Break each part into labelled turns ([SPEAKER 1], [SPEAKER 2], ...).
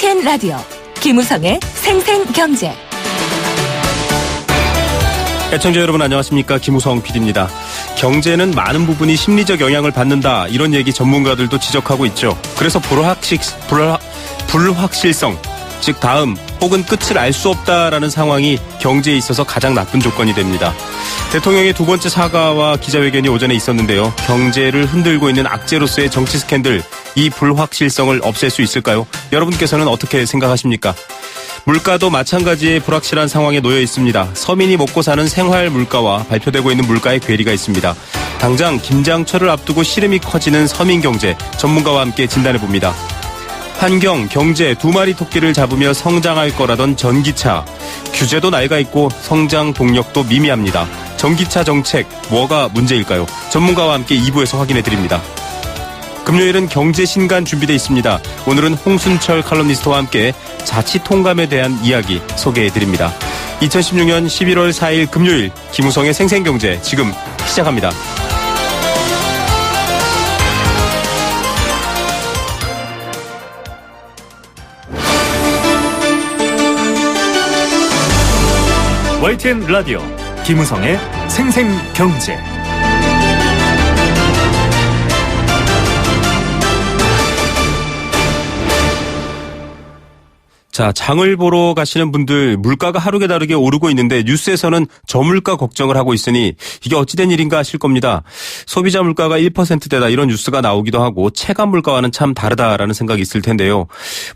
[SPEAKER 1] YTN 라디오 김우성의 생생경제.
[SPEAKER 2] 애청자 여러분 안녕하십니까. 김우성 PD입니다. 경제는 많은 부분이 심리적 영향을 받는다, 이런 얘기 전문가들도 지적하고 있죠. 그래서 불확실성, 즉 다음 혹은 끝을 알 수 없다라는 상황이 경제에 있어서 가장 나쁜 조건이 됩니다. 대통령의 두 번째 사과와 기자회견이 오전에 있었는데요. 경제를 흔들고 있는 악재로서의 정치 스캔들, 이 불확실성을 없앨 수 있을까요? 여러분께서는 어떻게 생각하십니까? 물가도 마찬가지의 불확실한 상황에 놓여 있습니다. 서민이 먹고 사는 생활 물가와 발표되고 있는 물가의 괴리가 있습니다. 당장 김장철을 앞두고 시름이 커지는 서민 경제, 전문가와 함께 진단해봅니다. 환경, 경제 두 마리 토끼를 잡으며 성장할 거라던 전기차. 규제도 나이가 있고 성장 동력도 미미합니다. 전기차 정책, 뭐가 문제일까요? 전문가와 함께 2부에서 확인해드립니다. 금요일은 경제 신간 준비되어 있습니다. 오늘은 홍순철 칼럼니스트와 함께 자치 통감에 대한 이야기 소개해드립니다. 2016년 11월 4일 금요일 김우성의 생생경제 지금 시작합니다.
[SPEAKER 3] YTN 라디오 김우성의 생생경제.
[SPEAKER 2] 자, 장을 보러 가시는 분들 물가가 하루가 다르게 오르고 있는데 뉴스에서는 저물가 걱정을 하고 있으니 이게 어찌된 일인가 하실 겁니다. 소비자 물가가 1%대다 이런 뉴스가 나오기도 하고 체감 물가와는 참 다르다라는 생각이 있을 텐데요.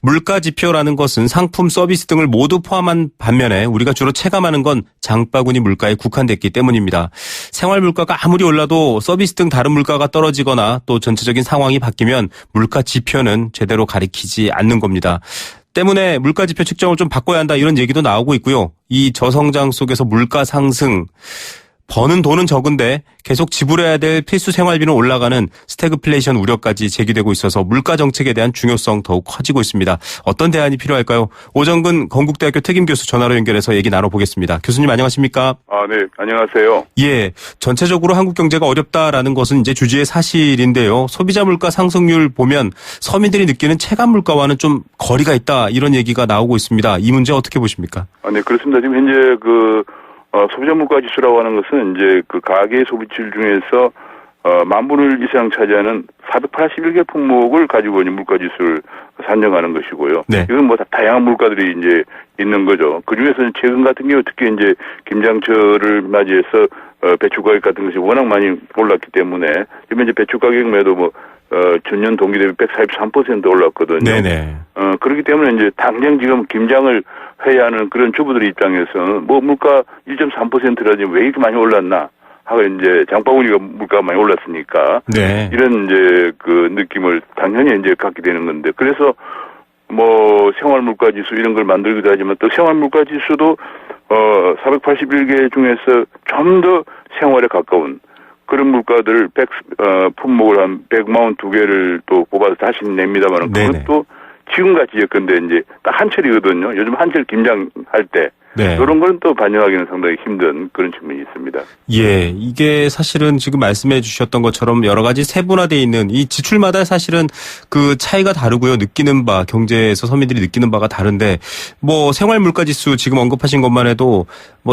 [SPEAKER 2] 물가 지표라는 것은 상품, 서비스 등을 모두 포함한 반면에 우리가 주로 체감하는 건 장바구니 물가에 국한됐기 때문입니다. 생활 물가가 아무리 올라도 서비스 등 다른 물가가 떨어지거나 또 전체적인 상황이 바뀌면 물가 지표는 제대로 가리키지 않는 겁니다. 때문에 물가 지표 측정을 좀 바꿔야 한다, 이런 얘기도 나오고 있고요. 이 저성장 속에서 물가 상승, 버는 돈은 적은데 계속 지불해야 될 필수 생활비는 올라가는 스태그플레이션 우려까지 제기되고 있어서 물가 정책에 대한 중요성 더욱 커지고 있습니다. 어떤 대안이 필요할까요? 오정근 건국대학교 특임교수 전화로 연결해서 얘기 나눠보겠습니다. 교수님 안녕하십니까?
[SPEAKER 4] 네, 안녕하세요.
[SPEAKER 2] 예, 전체적으로 한국 경제가 어렵다라는 것은 이제 주지의 사실인데요. 소비자 물가 상승률 보면 서민들이 느끼는 체감 물가와는 좀 거리가 있다, 이런 얘기가 나오고 있습니다. 이 문제 어떻게 보십니까?
[SPEAKER 4] 네, 그렇습니다. 지금 현재 소비자 물가 지수라고 하는 것은 이제 그 가계 소비질 중에서 만분의 1 이상 차지하는 481개 품목을 가지고 이제 물가 지수를 산정하는 것이고요.
[SPEAKER 2] 네.
[SPEAKER 4] 이건 뭐 다양한 물가들이 이제 있는 거죠. 그 중에서는 최근 같은 경우 특히 이제 김장철을 맞이해서 배추 가격 같은 것이 워낙 많이 올랐기 때문에 지금 이제 배추 가격 매도 전년 동기 대비 143% 올랐거든요.
[SPEAKER 2] 네네.
[SPEAKER 4] 그렇기 때문에 이제 당장 지금 김장을 해야 하는 그런 주부들 입장에서는 물가 1.3%라지 왜 이렇게 많이 올랐나 하고 이제 장바구니가 물가가 많이 올랐으니까.
[SPEAKER 2] 네.
[SPEAKER 4] 이런 이제 그 느낌을 당연히 이제 갖게 되는 건데, 그래서 생활 물가 지수 이런 걸 만들기도 하지만 또 생활 물가 지수도 481개 중에서 좀 더 생활에 가까운 그런 물가들 품목을 한 142개를 또 뽑아서 다시 냅니다만 그것도 지금같이 예컨대 이제 딱 한철이거든요. 요즘 한철 김장할 때. 네. 이런 건 또 반영하기는 상당히 힘든 그런 측면이 있습니다.
[SPEAKER 2] 예, 이게 사실은 지금 말씀해 주셨던 것처럼 여러 가지 세분화되어 있는 이 지출마다 사실은 그 차이가 다르고요. 느끼는 바, 경제에서 서민들이 느끼는 바가 다른데 생활 물가 지수 지금 언급하신 것만 해도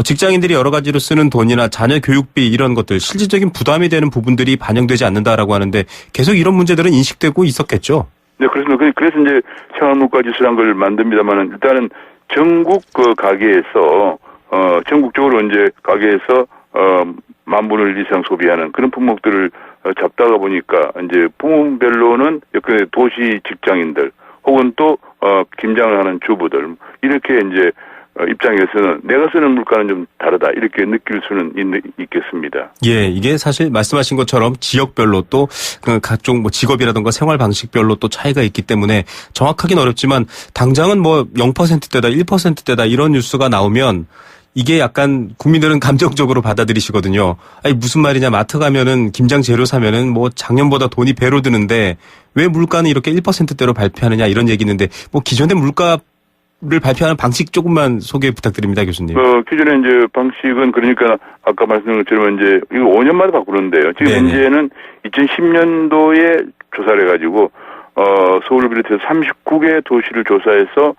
[SPEAKER 2] 직장인들이 여러 가지로 쓰는 돈이나 자녀 교육비 이런 것들 실질적인 부담이 되는 부분들이 반영되지 않는다라고 하는데 계속 이런 문제들은 인식되고 있었겠죠.
[SPEAKER 4] 네, 그렇습니다. 그래서 이제 생활 물가 지수란 걸 만듭니다만은 일단은 전국 그 가게에서 전국적으로 이제 가게에서 만분의 1 이상 소비하는 그런 품목들을 잡다가 보니까 이제 부문별로는 도시 직장인들 혹은 또 김장을 하는 주부들 이렇게 이제 입장에서는 내가 쓰는 물가는 좀 다르다 이렇게 느낄 수는 있겠습니다.
[SPEAKER 2] 예, 이게 사실 말씀하신 것처럼 지역별로 또 각종 직업이라든가 생활 방식별로 또 차이가 있기 때문에 정확하긴 어렵지만 당장은 0%대다 1%대다 이런 뉴스가 나오면 이게 약간 국민들은 감정적으로 받아들이시거든요. 아니 무슨 말이냐, 마트 가면은 김장 재료 사면은 작년보다 돈이 배로 드는데 왜 물가는 이렇게 1%대로 발표하느냐, 이런 얘기 있는데 기존의 물가 를 발표하는 방식 조금만 소개 부탁드립니다, 교수님.
[SPEAKER 4] 기존의 이제 방식은 그러니까 아까 말씀드린 것처럼 이제 이거 5년마다 바꾸는데요. 지금 현재는 2010년도에 조사를 해가지고 서울을 비롯해서 39개 도시를 조사해서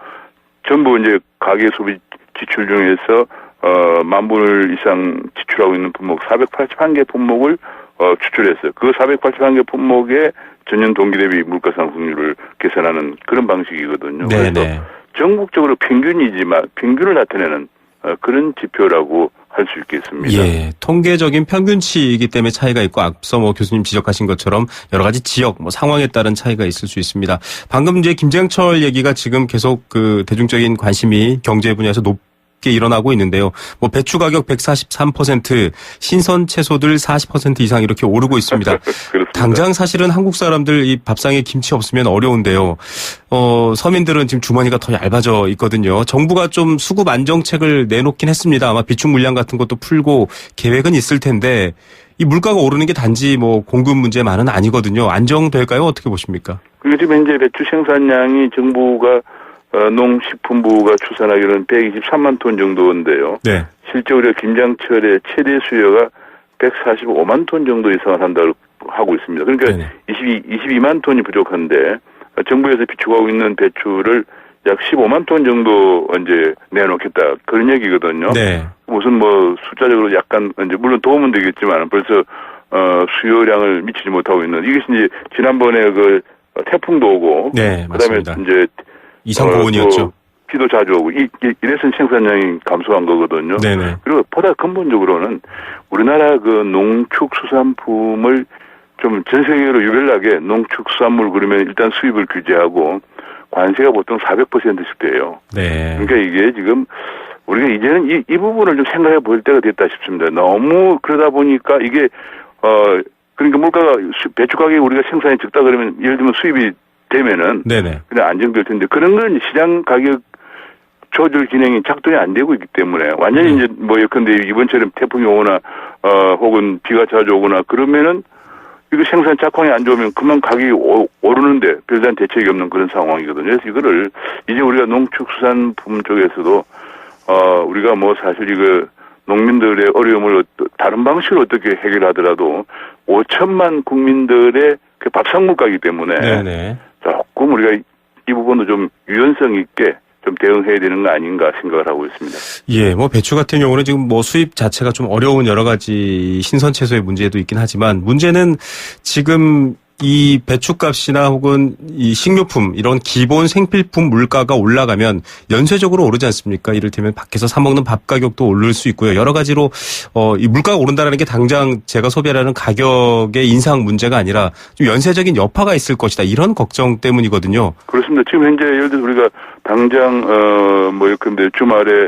[SPEAKER 4] 전부 이제 가계 소비 지출 중에서 10,000불 이상 지출하고 있는 품목 481개 품목을 추출했어요. 그 481개 품목의 전년 동기 대비 물가 상승률을 계산하는 그런 방식이거든요.
[SPEAKER 2] 네네.
[SPEAKER 4] 그래서 전국적으로 평균이지만 평균을 나타내는 그런 지표라고 할 수 있겠습니다.
[SPEAKER 2] 예, 통계적인 평균치이기 때문에 차이가 있고 앞서 뭐 교수님 지적하신 것처럼 여러 가지 지역 뭐 상황에 따른 차이가 있을 수 있습니다. 방금 이제 김장철 얘기가 지금 계속 그 대중적인 관심이 경제 분야에서 높게 일어나고 있는데요. 뭐 배추 가격 143%, 신선 채소들 40% 이상 이렇게 오르고 있습니다.
[SPEAKER 4] 그렇습니다.
[SPEAKER 2] 당장 사실은 한국 사람들 이 밥상에 김치 없으면 어려운데요. 서민들은 지금 주머니가 더 얇아져 있거든요. 정부가 좀 수급 안정책을 내놓긴 했습니다. 아마 비축 물량 같은 것도 풀고 계획은 있을 텐데 이 물가가 오르는 게 단지 뭐 공급 문제만은 아니거든요. 안정될까요? 어떻게 보십니까?
[SPEAKER 4] 그리고 지금 현재 배추 생산량이 정부가 농식품부가 추산하기로는 123만 톤 정도인데요.
[SPEAKER 2] 네.
[SPEAKER 4] 실제 우리가 김장철에 최대 수요가 145만 톤 정도 이상을 한다고 하고 있습니다. 그러니까
[SPEAKER 2] 네네.
[SPEAKER 4] 22만 톤이 부족한데 정부에서 비축하고 있는 배추를 약 15만 톤 정도 이제 내놓겠다 그런 얘기거든요.
[SPEAKER 2] 네.
[SPEAKER 4] 무슨 뭐 숫자적으로 약간 이제 물론 도움은 되겠지만 벌써 수요량을 미치지 못하고 있는 이것이 이제 지난번에 그 태풍도 오고
[SPEAKER 2] 네,
[SPEAKER 4] 그다음에
[SPEAKER 2] 맞습니다.
[SPEAKER 4] 이제
[SPEAKER 2] 이상 고온이었죠.
[SPEAKER 4] 비도 자주 오고 이래서 생산량이 감소한 거거든요.
[SPEAKER 2] 네네.
[SPEAKER 4] 그리고 보다 근본적으로는 우리나라 그 농축수산품을 좀 전 세계로 유별나게 농축수산물 그러면 일단 수입을 규제하고 관세가 보통 400%씩 돼요.
[SPEAKER 2] 네.
[SPEAKER 4] 그러니까 이게 지금 우리가 이제는 이 부분을 좀 생각해 볼 때가 됐다 싶습니다. 너무 그러다 보니까 이게 그러니까 물가가 배추 가격이 우리가 생산이 적다 그러면 예를 들면 수입이 되면은
[SPEAKER 2] 네네.
[SPEAKER 4] 그냥 안정될 텐데 그런 건 시장 가격 조절 기능이 작동이 안 되고 있기 때문에 완전히 이제 뭐 예컨대 이번처럼 태풍이 오거나 혹은 비가 자주 오거나 그러면은 이거 생산 작황이 안 좋으면 그만 가격이 오르는데 별다른 대책이 없는 그런 상황이거든요. 그래서 이거를 이제 우리가 농축수산품 쪽에서도 우리가 뭐 사실 이거 농민들의 어려움을 다른 방식으로 어떻게 해결하더라도 5천만 국민들의 그 밥상 물가이기 때문에
[SPEAKER 2] 네네.
[SPEAKER 4] 조금 우리가 이 부분도 좀 유연성 있게 좀 대응해야 되는 거 아닌가 생각을 하고 있습니다.
[SPEAKER 2] 예, 뭐 배추 같은 경우는 지금 뭐 수입 자체가 좀 어려운 여러 가지 신선 채소의 문제도 있긴 하지만 문제는 지금 이 배추값이나 혹은 이 식료품 이런 기본 생필품 물가가 올라가면 연쇄적으로 오르지 않습니까? 이를테면 밖에서 사 먹는 밥 가격도 오를 수 있고요. 여러 가지로 이 물가가 오른다는 게 당장 제가 소비하라는 가격의 인상 문제가 아니라 좀 연쇄적인 여파가 있을 것이다. 이런 걱정 때문이거든요.
[SPEAKER 4] 그렇습니다. 지금 현재 예를 들어서 우리가 당장 뭐 이렇게 주말에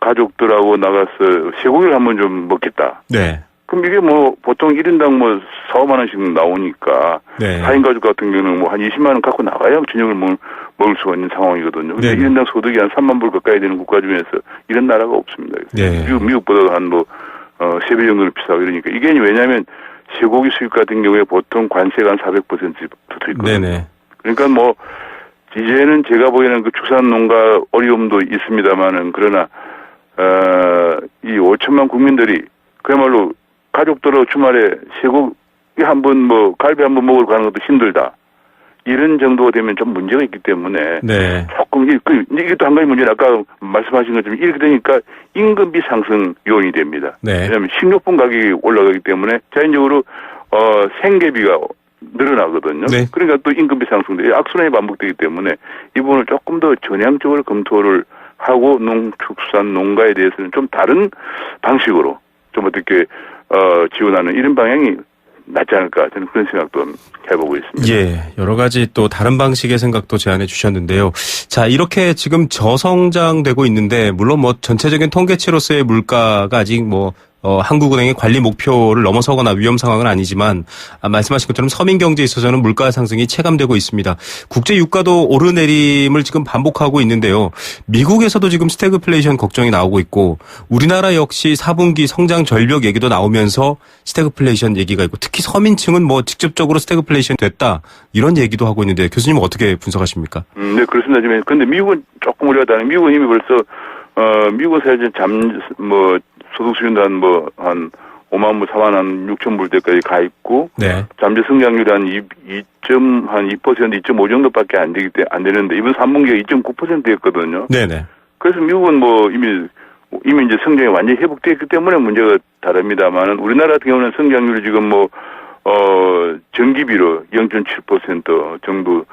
[SPEAKER 4] 가족들하고 나가서 쇠고기를 한번 좀 먹겠다.
[SPEAKER 2] 네.
[SPEAKER 4] 그럼 이게 뭐 보통 1인당 뭐 4, 5만 원씩 나오니까
[SPEAKER 2] 네.
[SPEAKER 4] 4인 가족 같은 경우는 뭐 한 20만 원 갖고 나가야 저녁을 먹을 수가 있는 상황이거든요. 근데
[SPEAKER 2] 네.
[SPEAKER 4] 1인당 소득이 한 3만 불 가까이 되는 국가 중에서 이런 나라가 없습니다.
[SPEAKER 2] 네.
[SPEAKER 4] 미국보다 한 뭐 3배 정도로 비싸고 이러니까 이게 왜냐하면 쇠고기 수입 같은 경우에 보통 관세가 한 400% 붙어 있거든요.
[SPEAKER 2] 네네.
[SPEAKER 4] 그러니까 뭐 이제는 제가 보기에는 그 축산농가 어려움도 있습니다만은 그러나 이 5천만 국민들이 그야말로 가족들하고 주말에 쇠고기 한번 뭐 갈비 한번 먹으러 가는 것도 힘들다. 이런 정도가 되면 좀 문제가 있기 때문에
[SPEAKER 2] 네.
[SPEAKER 4] 조금 이게 또 한 가지 문제는 아까 말씀하신 것처럼 이렇게 되니까 임금비 상승 요인이 됩니다.
[SPEAKER 2] 네.
[SPEAKER 4] 왜냐하면 식료품 가격이 올라가기 때문에 자연적으로 생계비가 늘어나거든요.
[SPEAKER 2] 네.
[SPEAKER 4] 그러니까 또 임금비 상승돼 악순환이 반복되기 때문에 이 부분을 조금 더 전향적으로 검토를 하고 농축수산 농가에 대해서는 좀 다른 방식으로 좀 어떻게 지원하는 이런 방향이 낫지 않을까 저는 그런 생각도 해보고 있습니다.
[SPEAKER 2] 예, 여러 가지 또 다른 방식의 생각도 제안해 주셨는데요. 자, 이렇게 지금 저성장되고 있는데 물론 뭐 전체적인 통계치로서의 물가가 아직 뭐 한국은행의 관리 목표를 넘어서거나 위험 상황은 아니지만 말씀하신 것처럼 서민 경제에 있어서는 물가 상승이 체감되고 있습니다. 국제 유가도 오르내림을 지금 반복하고 있는데요. 미국에서도 지금 스태그플레이션 걱정이 나오고 있고 우리나라 역시 4분기 성장 절벽 얘기도 나오면서 스태그플레이션 얘기가 있고 특히 서민층은 뭐 직접적으로 스태그플레이션 됐다 이런 얘기도 하고 있는데 교수님은 어떻게 분석하십니까?
[SPEAKER 4] 네, 그렇습니다. 그런데 미국은 조금 우리가 다른 미국은 이미 벌써 미국에서 이제 소득 수준도 한 5만 불, 4만 6천 불대까지 가 있고
[SPEAKER 2] 네.
[SPEAKER 4] 잠재 성장률이 한 2% 2.5 정도밖에 안 되는데 이번 3분기가 2.9%였거든요.
[SPEAKER 2] 네네.
[SPEAKER 4] 그래서 미국은 뭐 이미 이제 성장이 완전히 회복되었기 때문에 문제가 다릅니다만은 우리나라 같은 경우는 성장률이 지금 전기비로 0.7% 정도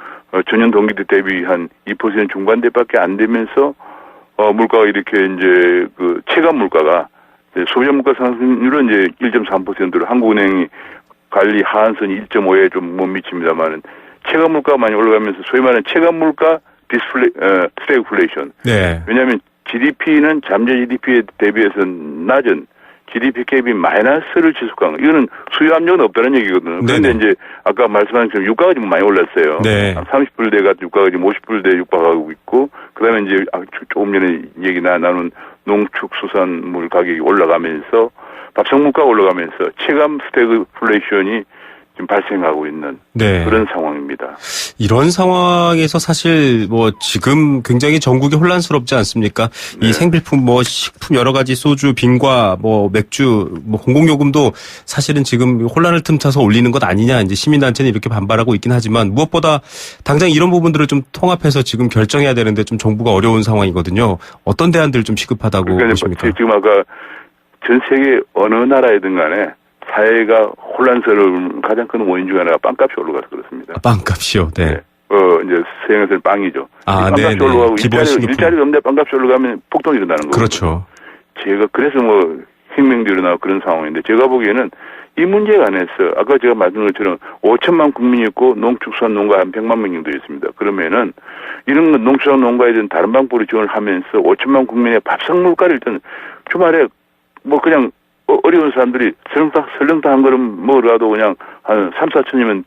[SPEAKER 4] 전년 동기 대비 한 2% 중반대밖에 안 되면서 물가가 이렇게 이제 그 체감 물가가 소비자 물가 상승률은 이제 1.3%로 한국은행이 관리 하한선이 1.5에 좀 못 미칩니다만은 체감 물가가 많이 올라가면서 소위 말하는 체감 물가 스태그플레이션.
[SPEAKER 2] 네.
[SPEAKER 4] 왜냐하면 GDP는 잠재 GDP에 대비해서 낮은 GDP 갭이 마이너스를 지속한 거. 이거는 수요 압력은 없다는 얘기거든요. 그런데
[SPEAKER 2] 네네.
[SPEAKER 4] 이제 아까 말씀하신 것처럼 유가가 지금 많이 올랐어요.
[SPEAKER 2] 네.
[SPEAKER 4] 30불대가 유가가 지금 50불대 육박하고 있고, 그다음에 이제 조금 전에 얘기 나눈 농축수산물 가격이 올라가면서 밥상 물가가 올라가면서 체감 스태그플레이션이 지금 발생하고 있는
[SPEAKER 2] 네.
[SPEAKER 4] 그런 상황입니다.
[SPEAKER 2] 이런 상황에서 사실 지금 굉장히 전국이 혼란스럽지 않습니까?
[SPEAKER 4] 네.
[SPEAKER 2] 이 생필품 식품 여러 가지 소주, 빙과 맥주, 공공요금도 사실은 지금 혼란을 틈타서 올리는 것 아니냐 이제 시민단체는 이렇게 반발하고 있긴 하지만 무엇보다 당장 이런 부분들을 좀 통합해서 지금 결정해야 되는데 좀 정부가 어려운 상황이거든요. 어떤 대안들 좀 시급하다고
[SPEAKER 4] 그러니까
[SPEAKER 2] 보십니까?
[SPEAKER 4] 지금 아까 전 세계 어느 나라이든 간에 사회가 혼란스러운 가장 큰 원인 중에 하나가 빵값이 올라가서 그렇습니다.
[SPEAKER 2] 빵값이요. 네.
[SPEAKER 4] 네. 이제 서양에서는 빵이죠.
[SPEAKER 2] 아,
[SPEAKER 4] 빵값이
[SPEAKER 2] 네네.
[SPEAKER 4] 올라가고
[SPEAKER 2] 기본식품.
[SPEAKER 4] 일자리가 없는데 빵값이 올라가면 폭동이 일어나는 거죠.
[SPEAKER 2] 그렇죠.
[SPEAKER 4] 제가 그래서 혁명도 일어나고 그런 상황인데 제가 보기에는 이 문제에 관해서 아까 제가 말씀드린 것처럼 5천만 국민이 있고 농축수산 농가 한 100만 명 정도 있습니다. 그러면은 이런 농축수산 농가에 대한 다른 방법으로 지원을 하면서 5천만 국민의 밥상 물가를 일단 주말에 그냥 어려운 사람들이 설렁탕 한 그릇 먹으러가도 그냥 한 3, 4천이면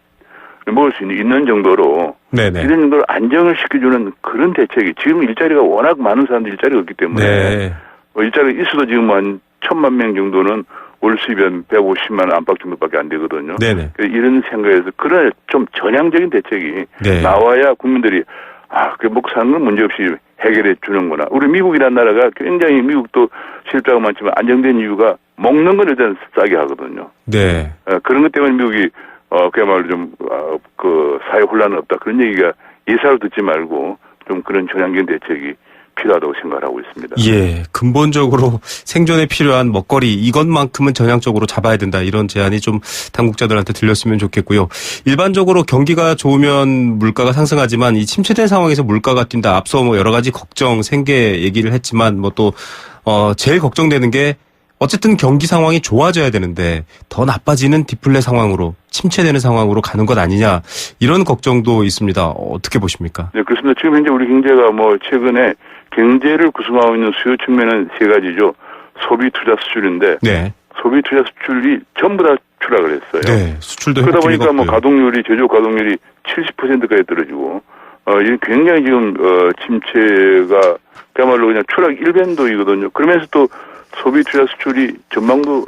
[SPEAKER 4] 먹을 수 있는 정도로
[SPEAKER 2] 네네.
[SPEAKER 4] 이런 정도로 안정을 시켜주는 그런 대책이 지금 일자리가 워낙 많은 사람들이 일자리가 없기 때문에
[SPEAKER 2] 네.
[SPEAKER 4] 일자리가 있어도 지금 한 1,000만 명 정도는 월 수입이 한 150만 원 안팎 정도밖에 안 되거든요.
[SPEAKER 2] 네네.
[SPEAKER 4] 이런 생각에서 그런 좀 전향적인 대책이
[SPEAKER 2] 네.
[SPEAKER 4] 나와야 국민들이 그 먹고 사는 건 문제없이 해결해 주는구나. 우리 미국이라는 나라가 굉장히 미국도 실업자가 많지만 안정된 이유가 먹는 건 일단 싸게 하거든요.
[SPEAKER 2] 네.
[SPEAKER 4] 그런 것 때문에 미국이 그야말로 좀 그 사회 혼란은 없다. 그런 얘기가 예사로 듣지 말고 좀 그런 전향적인 대책이 필요하다고 생각하고 있습니다.
[SPEAKER 2] 예, 근본적으로 생존에 필요한 먹거리 이것만큼은 전향적으로 잡아야 된다. 이런 제안이 좀 당국자들한테 들렸으면 좋겠고요. 일반적으로 경기가 좋으면 물가가 상승하지만 이 침체된 상황에서 물가가 뛴다. 앞서 여러 가지 걱정, 생계 얘기를 했지만 또 제일 걱정되는 게 어쨌든 경기 상황이 좋아져야 되는데 더 나빠지는 디플레 상황으로 침체되는 상황으로 가는 것 아니냐 이런 걱정도 있습니다. 어떻게 보십니까?
[SPEAKER 4] 네, 그렇습니다. 지금 현재 우리 경제가 최근에 경제를 구성하고 있는 수요 측면은 세 가지죠. 소비, 투자, 수출인데 네. 소비, 투자, 수출이 전부 다 추락을 했어요.
[SPEAKER 2] 네, 수출도
[SPEAKER 4] 그러다 보니까 제조업 가동률이 70%까지 떨어지고 이게 굉장히 지금 침체가 그야말로 그냥 추락 일변도이거든요. 그러면서 또 소비, 투자, 수출이 전망도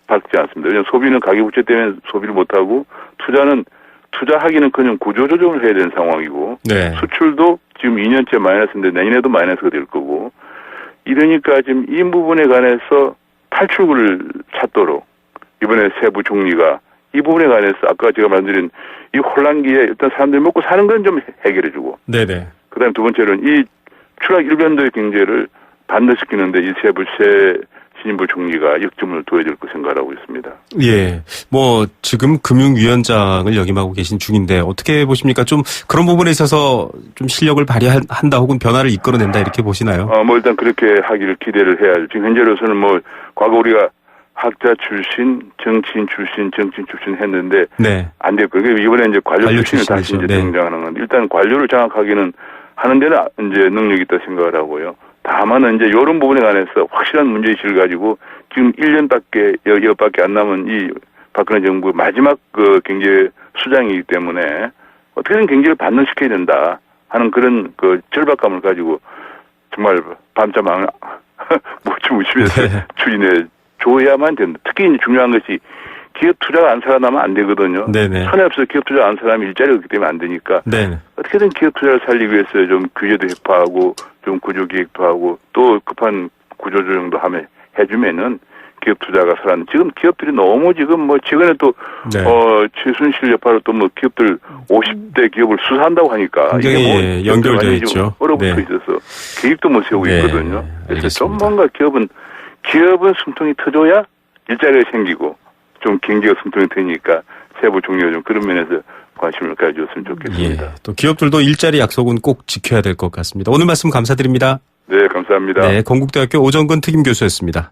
[SPEAKER 4] 밝지 않습니다. 왜냐하면 소비는 가계부채 때문에 소비를 못하고 투자하기는커녕 구조조정을 해야 되는 상황이고
[SPEAKER 2] 네.
[SPEAKER 4] 수출도 지금 2년째 마이너스인데 내년에도 마이너스가 될 거고 이러니까 지금 이 부분에 관해서 탈출구를 찾도록 이번에 세부 총리가 이 부분에 관해서 아까 제가 말씀드린 이 혼란기에 일단 사람들이 먹고 사는 건 좀 해결해주고
[SPEAKER 2] 네네.
[SPEAKER 4] 그다음에 두 번째로는 이 추락 일변도의 경제를 반대시키는데 이 세 신인부 총리가 역점을 둬야 될 거 생각하고 있습니다.
[SPEAKER 2] 예. 지금 금융위원장을 역임하고 계신 중인데 어떻게 보십니까? 좀 그런 부분에 있어서 좀 실력을 발휘한다 혹은 변화를 이끌어낸다 이렇게 보시나요?
[SPEAKER 4] 일단 그렇게 하기를 기대를 해야죠. 지금 현재로서는 과거 우리가 학자 출신, 정치인 출신 했는데
[SPEAKER 2] 네.
[SPEAKER 4] 안 됐고 이번에 이제 관료 출신을 다시 이제 등장하는 건 일단 관료를 장악하기는 하는 데는 이제 능력이 있다 생각을 하고요. 다만 이제 이런 부분에 관해서 확실한 문제의식을 가지고 지금 1년밖에 안 남은 이 박근혜 정부의 마지막 경제 수장이기 때문에 어떻게든 경제를 반등시켜야 된다 하는 그런 절박감을 가지고 정말 밤잠 안 무심해서 추진해 줘야만 된다. 특히 이제 중요한 것이 기업 투자가 안 살아나면 안 되거든요.
[SPEAKER 2] 네네.
[SPEAKER 4] 천에 없어 기업 투자 안 살아나면 일자리가 없기 때문에 안 되니까
[SPEAKER 2] 네네.
[SPEAKER 4] 어떻게든 기업 투자를 살리기 위해서 좀 규제도 획파하고 좀 구조 기획도 하고 또 급한 구조 조정도 해주면은 기업 투자가 살았는데 지금 기업들이 너무 지금 뭐 최근에 또
[SPEAKER 2] 네.
[SPEAKER 4] 최순실 여파로 또 뭐 기업들 50대 기업을 수사한다고 하니까
[SPEAKER 2] 굉장히
[SPEAKER 4] 이게 뭐
[SPEAKER 2] 예, 연결되어 있죠.
[SPEAKER 4] 얼어붙어
[SPEAKER 2] 네.
[SPEAKER 4] 있어서 계획도 못 세우고
[SPEAKER 2] 네,
[SPEAKER 4] 있거든요. 그래서 좀
[SPEAKER 2] 알겠습니다.
[SPEAKER 4] 뭔가 기업은 숨통이 터져야 일자리가 생기고 좀 경제가 숨통이 트니까 세부 종류가 좀 그런 면에서 관심을 가져줬으면 좋겠습니다.
[SPEAKER 2] 예, 또 기업들도 일자리 약속은 꼭 지켜야 될 것 같습니다. 오늘 말씀 감사드립니다.
[SPEAKER 4] 네, 감사합니다.
[SPEAKER 2] 네, 건국대학교 오정근 특임 교수였습니다.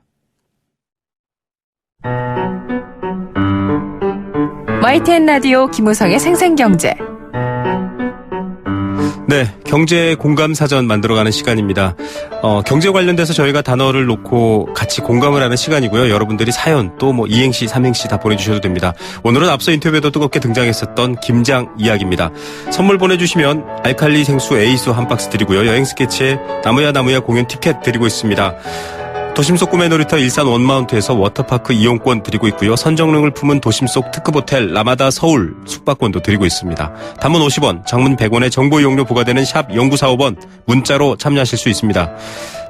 [SPEAKER 1] YTN 라디오 김우성의 생생경제.
[SPEAKER 2] 네, 경제 공감 사전 만들어가는 시간입니다. 경제 관련돼서 저희가 단어를 놓고 같이 공감을 하는 시간이고요. 여러분들이 사연 또 뭐 이행시, 삼행시 다 보내주셔도 됩니다. 오늘은 앞서 인터뷰에도 뜨겁게 등장했었던 김장 이야기입니다. 선물 보내주시면 알칼리 생수 에이스 한 박스 드리고요. 여행 스케치에 나무야 공연 티켓 드리고 있습니다. 도심 속 꿈의 놀이터 일산 원마운트에서 워터파크 이용권 드리고 있고요. 선정릉을 품은 도심 속 특급 호텔 라마다 서울 숙박권도 드리고 있습니다. 단문 50원, 장문 100원의 정보 이용료 부과되는 샵 0945번 문자로 참여하실 수 있습니다.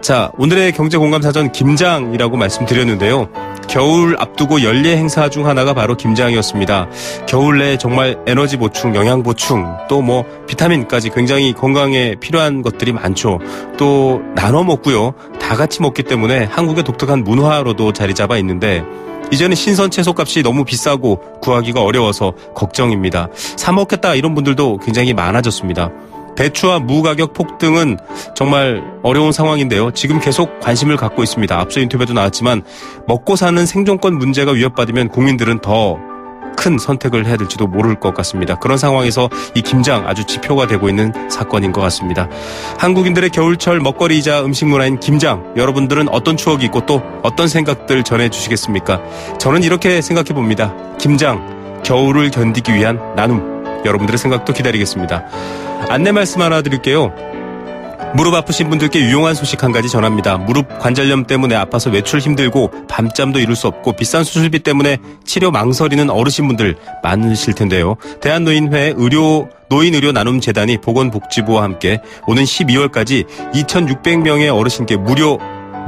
[SPEAKER 2] 자, 오늘의 경제공감사전 김장이라고 말씀드렸는데요. 겨울 앞두고 연례 행사 중 하나가 바로 김장이었습니다. 겨울 내에 정말 에너지 보충, 영양 보충, 또 뭐 비타민까지 굉장히 건강에 필요한 것들이 많죠. 또 나눠 먹고요. 다 같이 먹기 때문에 한국의 독특한 문화로도 자리 잡아 있는데 이제는 신선 채소값이 너무 비싸고 구하기가 어려워서 걱정입니다. 사 먹겠다 이런 분들도 굉장히 많아졌습니다. 배추와 무 가격 폭등은 정말 어려운 상황인데요. 지금 계속 관심을 갖고 있습니다. 앞서 인터뷰에도 나왔지만 먹고 사는 생존권 문제가 위협받으면 국민들은 더 큰 선택을 해야 될지도 모를 것 같습니다. 그런 상황에서 이 김장 아주 지표가 되고 있는 사건인 것 같습니다. 한국인들의 겨울철 먹거리이자 음식 문화인 김장, 여러분들은 어떤 추억이 있고 또 어떤 생각들 전해주시겠습니까? 저는 이렇게 생각해 봅니다. 김장, 겨울을 견디기 위한 나눔, 여러분들의 생각도 기다리겠습니다. 안내 말씀 하나 드릴게요. 무릎 아프신 분들께 유용한 소식 한 가지 전합니다. 무릎 관절염 때문에 아파서 외출 힘들고 밤잠도 이룰 수 없고 비싼 수술비 때문에 치료 망설이는 어르신분들 많으실 텐데요. 대한노인회 노인의료나눔재단이 보건복지부와 함께 오는 12월까지 2,600명의 어르신께 무료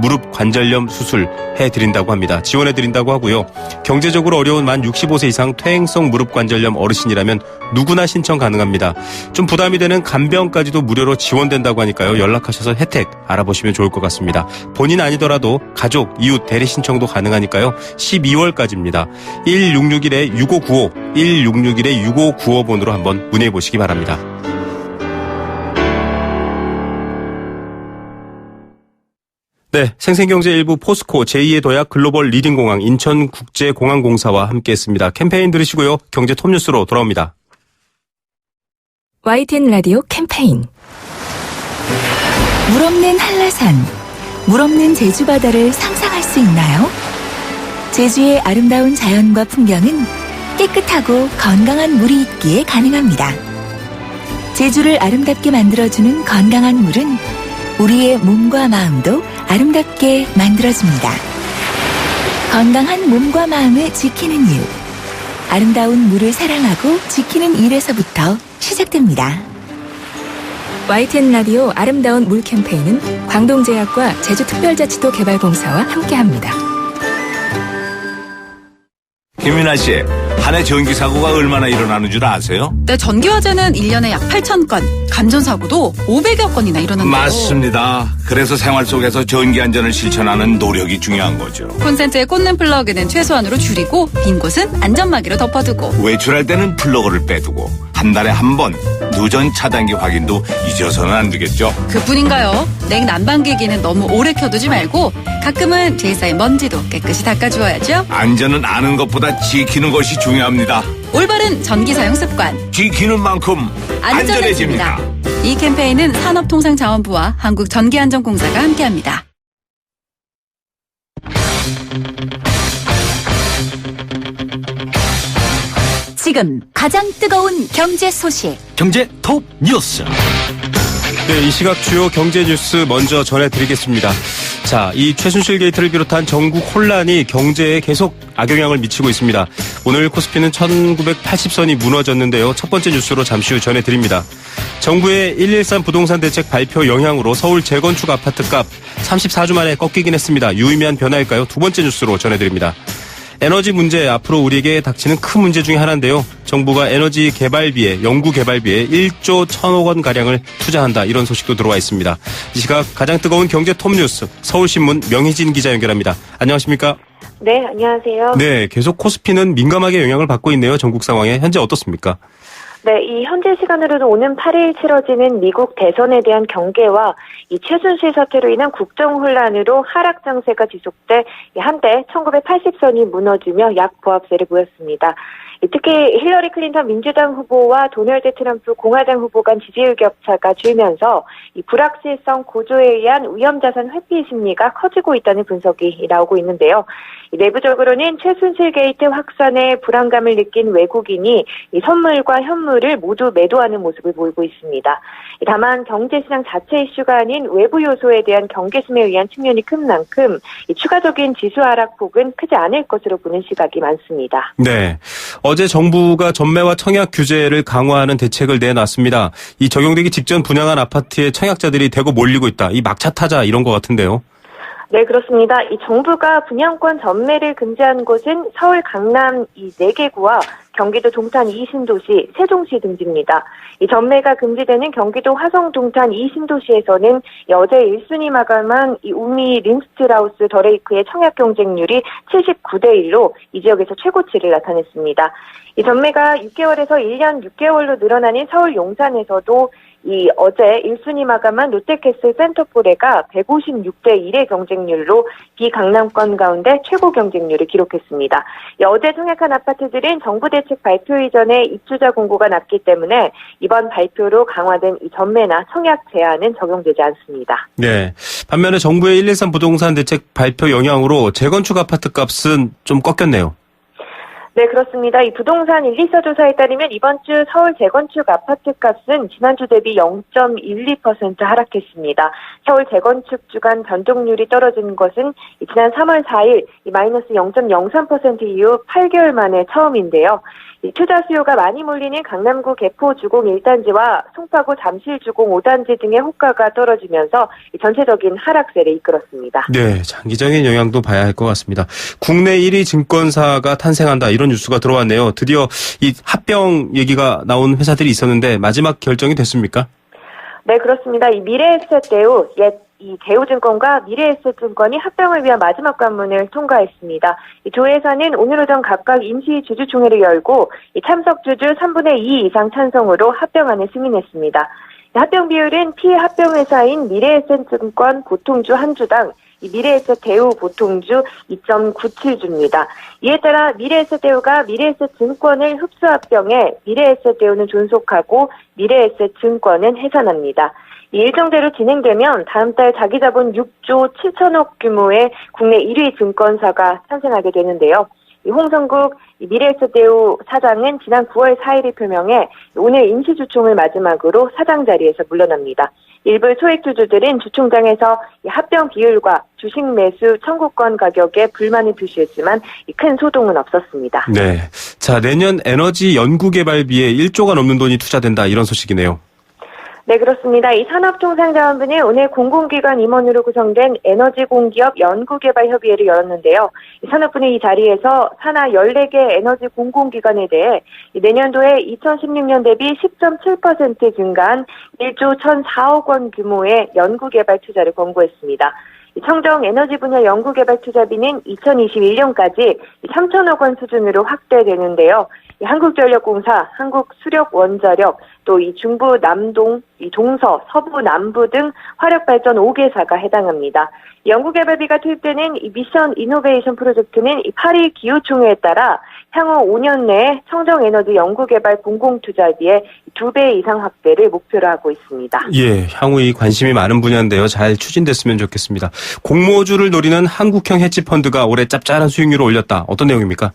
[SPEAKER 2] 무릎 관절염 수술 해드린다고 합니다. 지원해드린다고 하고요. 경제적으로 어려운 만 65세 이상 퇴행성 무릎 관절염 어르신이라면 누구나 신청 가능합니다. 좀 부담이 되는 간병까지도 무료로 지원된다고 하니까요. 연락하셔서 혜택 알아보시면 좋을 것 같습니다. 본인 아니더라도 가족, 이웃, 대리 신청도 가능하니까요. 12월까지입니다. 1661-6595, 1661-6595번으로 한번 문의해 보시기 바랍니다. 네, 생생경제 일부 포스코 제2의 도약 글로벌 리딩공항 인천국제공항공사와 함께했습니다. 캠페인 들으시고요. 경제 톱뉴스로 돌아옵니다.
[SPEAKER 1] YTN 라디오 캠페인. 물 없는 한라산, 물 없는 제주 바다를 상상할 수 있나요? 제주의 아름다운 자연과 풍경은 깨끗하고 건강한 물이 있기에 가능합니다. 제주를 아름답게 만들어주는 건강한 물은 우리의 몸과 마음도 아름답게 만들어줍니다. 건강한 몸과 마음을 지키는 일. 아름다운 물을 사랑하고 지키는 일에서부터 시작됩니다. YTN 라디오 아름다운 물 캠페인은 광동제약과 제주특별자치도 개발공사와 함께합니다.
[SPEAKER 5] 김윤아 씨, 한 해 전기 사고가 얼마나 일어나는 줄 아세요?
[SPEAKER 6] 네, 전기화재는 1년에 약 8,000건, 감전사고도 500여 건이나 일어난다고.
[SPEAKER 5] 맞습니다. 그래서 생활 속에서 전기 안전을 실천하는 노력이 중요한 거죠.
[SPEAKER 6] 콘센트에 꽂는 플러그는 최소한으로 줄이고 빈 곳은 안전막이로 덮어두고
[SPEAKER 5] 외출할 때는 플러그를 빼두고 한 달에 한 번 누전 차단기 확인도 잊어서는 안 되겠죠.
[SPEAKER 6] 그뿐인가요? 냉난방기기는 너무 오래 켜두지 말고 가끔은 제일 쌓인 먼지도 깨끗이 닦아주어야죠.
[SPEAKER 5] 안전은 아는 것보다 지키는 것이 중요합니다.
[SPEAKER 6] 올바른 전기 사용 습관
[SPEAKER 5] 지키는 만큼 안전해집니다.
[SPEAKER 6] 이 캠페인은 산업통상자원부와 한국전기안전공사가 함께합니다.
[SPEAKER 1] 지금 가장 뜨거운 경제 소식.
[SPEAKER 7] 경제 톱 뉴스.
[SPEAKER 2] 네, 이 시각 주요 경제 뉴스 먼저 전해드리겠습니다. 자, 이 최순실 게이트를 비롯한 전국 혼란이 경제에 계속 악영향을 미치고 있습니다. 오늘 코스피는 1980선이 무너졌는데요. 첫 번째 뉴스로 잠시 후 전해드립니다. 정부의 113 부동산 대책 발표 영향으로 서울 재건축 아파트값 34주 만에 꺾이긴 했습니다. 유의미한 변화일까요? 두 번째 뉴스로 전해드립니다. 에너지 문제, 앞으로 우리에게 닥치는 큰 문제 중에 하나인데요. 정부가 에너지 개발비에, 연구 개발비에 1조 1,000억 원가량을 투자한다. 이런 소식도 들어와 있습니다. 이 시각 가장 뜨거운 경제 톱뉴스, 서울신문 명희진 기자 연결합니다. 안녕하십니까?
[SPEAKER 7] 네, 안녕하세요.
[SPEAKER 2] 네, 계속 코스피는 민감하게 영향을 받고 있네요. 전국 상황에. 현재 어떻습니까?
[SPEAKER 7] 네, 이 현재 시간으로는 오는 8일 치러지는 미국 대선에 대한 경계와 이 최순실 사태로 인한 국정 혼란으로 하락 장세가 지속돼 한때 1980선이 무너지며 약보합세를 보였습니다. 특히 힐러리 클린턴 민주당 후보와 도널드 트럼프 공화당 후보 간 지지율 격차가 줄면서 이 불확실성 고조에 의한 위험자산 회피 심리가 커지고 있다는 분석이 나오고 있는데요. 내부적으로는 최순실 게이트 확산에 불안감을 느낀 외국인이 이 선물과 현물을 모두 매도하는 모습을 보이고 있습니다. 다만 경제시장 자체 이슈가 아닌 외부 요소에 대한 경계심에 의한 측면이 큰 만큼 이 추가적인 지수 하락폭은 크지 않을 것으로 보는 시각이 많습니다.
[SPEAKER 2] 네. 어제 정부가 전매와 청약 규제를 강화하는 대책을 내놨습니다. 이 적용되기 직전 분양한 아파트에 청약자들이 대거 몰리고 있다. 이 막차 타자 이런 것 같은데요.
[SPEAKER 7] 네, 그렇습니다. 이 정부가 분양권 전매를 금지한 곳은 서울, 강남 이 4개구와 경기도 동탄 2신도시, 세종시 등지입니다. 이 전매가 금지되는 경기도 화성 동탄 2신도시에서는 어제 1순위 마감한 이 우미 린스트라우스 더레이크의 청약 경쟁률이 79대 1로 이 지역에서 최고치를 나타냈습니다. 이 전매가 6개월에서 1년 6개월로 늘어나는 서울 용산에서도 이 어제 1순위 마감한 롯데캐슬 센터포레가 156대 1의 경쟁률로 비강남권 가운데 최고 경쟁률을 기록했습니다. 어제 청약한 아파트들은 정부 대책 발표 이전에 입주자 공고가 났기 때문에 이번 발표로 강화된 이 전매나 청약 제한은 적용되지 않습니다.
[SPEAKER 2] 네. 반면에 정부의 113 부동산 대책 발표 영향으로 재건축 아파트 값은 좀 꺾였네요.
[SPEAKER 7] 네, 그렇습니다. 이 부동산 124 조사에 따르면 이번 주 서울 재건축 아파트 값은 지난주 대비 0.12% 하락했습니다. 서울 재건축 주간 변동률이 떨어진 것은 지난 3월 4일 마이너스 0.03% 이후 8개월 만에 처음인데요. 투자 수요가 많이 몰리는 강남구 개포 주공 1단지와 송파구 잠실 주공 5단지 등의 호가가 떨어지면서 전체적인 하락세를 이끌었습니다.
[SPEAKER 2] 네, 장기적인 영향도 봐야 할 것 같습니다. 국내 1위 증권사가 탄생한다 이런 뉴스가 들어왔네요. 드디어 이 합병 얘기가 나온 회사들이 있었는데 마지막 결정이 됐습니까?
[SPEAKER 7] 네, 그렇습니다. 이 미래에셋 대우, 이 대우증권과 미래에셋증권이 합병을 위한 마지막 관문을 통과했습니다. 이 두 회사는 오늘 오전 각각 임시 주주총회를 열고 이 참석 주주 3분의 2 이상 찬성으로 합병안을 승인했습니다. 합병 비율은 피합병 회사인 미래에셋증권 보통주 한 주당 이 미래에셋 대우 보통주 2.97주입니다. 이에 따라 미래에셋 대우가 미래에셋 증권을 흡수 합병해 미래에셋 대우는 존속하고 미래에셋 증권은 해산합니다. 이 일정대로 진행되면 다음 달 자기 자본 6조 7천억 규모의 국내 1위 증권사가 탄생하게 되는데요. 이 홍성국 미래에셋 대우 사장은 지난 9월 4일에 표명해 오늘 임시주총을 마지막으로 사장 자리에서 물러납니다. 일부 소액주주들은 주총장에서 합병 비율과 주식 매수 청구권 가격에 불만을 표시했지만 큰 소동은 없었습니다.
[SPEAKER 2] 네. 자, 내년 에너지 연구개발비에 1조가 넘는 돈이 투자된다 이런 소식이네요.
[SPEAKER 7] 네, 그렇습니다. 이 산업통상자원부는 오늘 공공기관 임원으로 구성된 에너지공기업 연구개발협의회를 열었는데요. 이 산업부는 이 자리에서 산하 14개 에너지 공공기관에 대해 내년도에 2016년 대비 10.7% 증가한 1조 1,004억 원 규모의 연구개발 투자를 권고했습니다. 청정 에너지 분야 연구개발 투자비는 2021년까지 3천억 원 수준으로 확대되는데요. 한국전력공사, 한국수력원자력, 또 이 중부 남동, 이 동서, 서부 남부 등 화력발전 5개사가 해당합니다. 연구개발비가 투입되는 이 미션 이노베이션 프로젝트는 이 파리 기후총회에 따라 향후 5년 내에 청정에너지 연구개발 공공투자비의 2배 이상 확대를 목표로 하고 있습니다.
[SPEAKER 2] 예, 향후 이 관심이 많은 분야인데요. 잘 추진됐으면 좋겠습니다. 공모주를 노리는 한국형 헤지펀드가 올해 짭짤한 수익률을 올렸다. 어떤 내용입니까?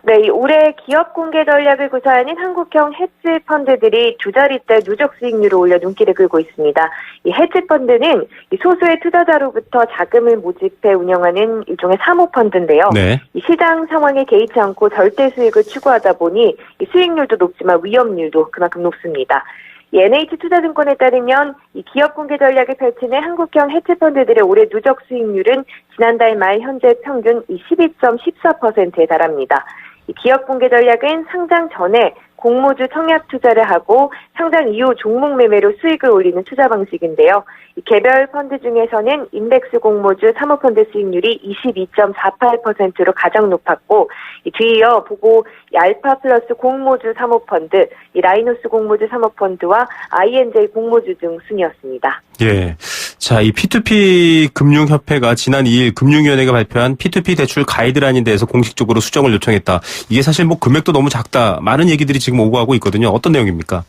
[SPEAKER 7] 네, 이 올해 기업 공개 전략을 구사하는 한국형 헤지 펀드들이 두 자릿대 누적 수익률을 올려 눈길을 끌고 있습니다. 이 헤지 펀드는 이 소수의 투자자로부터 자금을 모집해 운영하는 일종의 사모펀드인데요.
[SPEAKER 2] 네.
[SPEAKER 7] 이 시장 상황에 개의치 않고 절대 수익을 추구하다 보니 이 수익률도 높지만 위험률도 그만큼 높습니다. 이 NH투자증권에 따르면 이 기업 공개 전략을 펼치는 한국형 헤지펀드들의 올해 누적 수익률은 지난달 말 현재 평균 12.14%에 달합니다. 이 기업 공개 전략은 상장 전에 공모주 청약 투자를 하고 상장 이후 종목 매매로 수익을 올리는 투자 방식인데요. 이 개별 펀드 중에서는 인덱스 공모주 사모펀드 수익률이 22.48%로 가장 높았고, 이 뒤이어 보고 이 알파 플러스 공모주 사모펀드, 이 라이노스 공모주 사모펀드와 INJ 공모주 등 순이었습니다.
[SPEAKER 2] 예. 자, 이 P2P 금융협회가 지난 2일 금융위원회가 발표한 P2P 대출 가이드라인에 대해서 공식적으로 수정을 요청했다. 이게 사실 뭐 금액도 너무 작다. 많은 얘기들이 지금 오고 가고 있거든요. 어떤 내용입니까?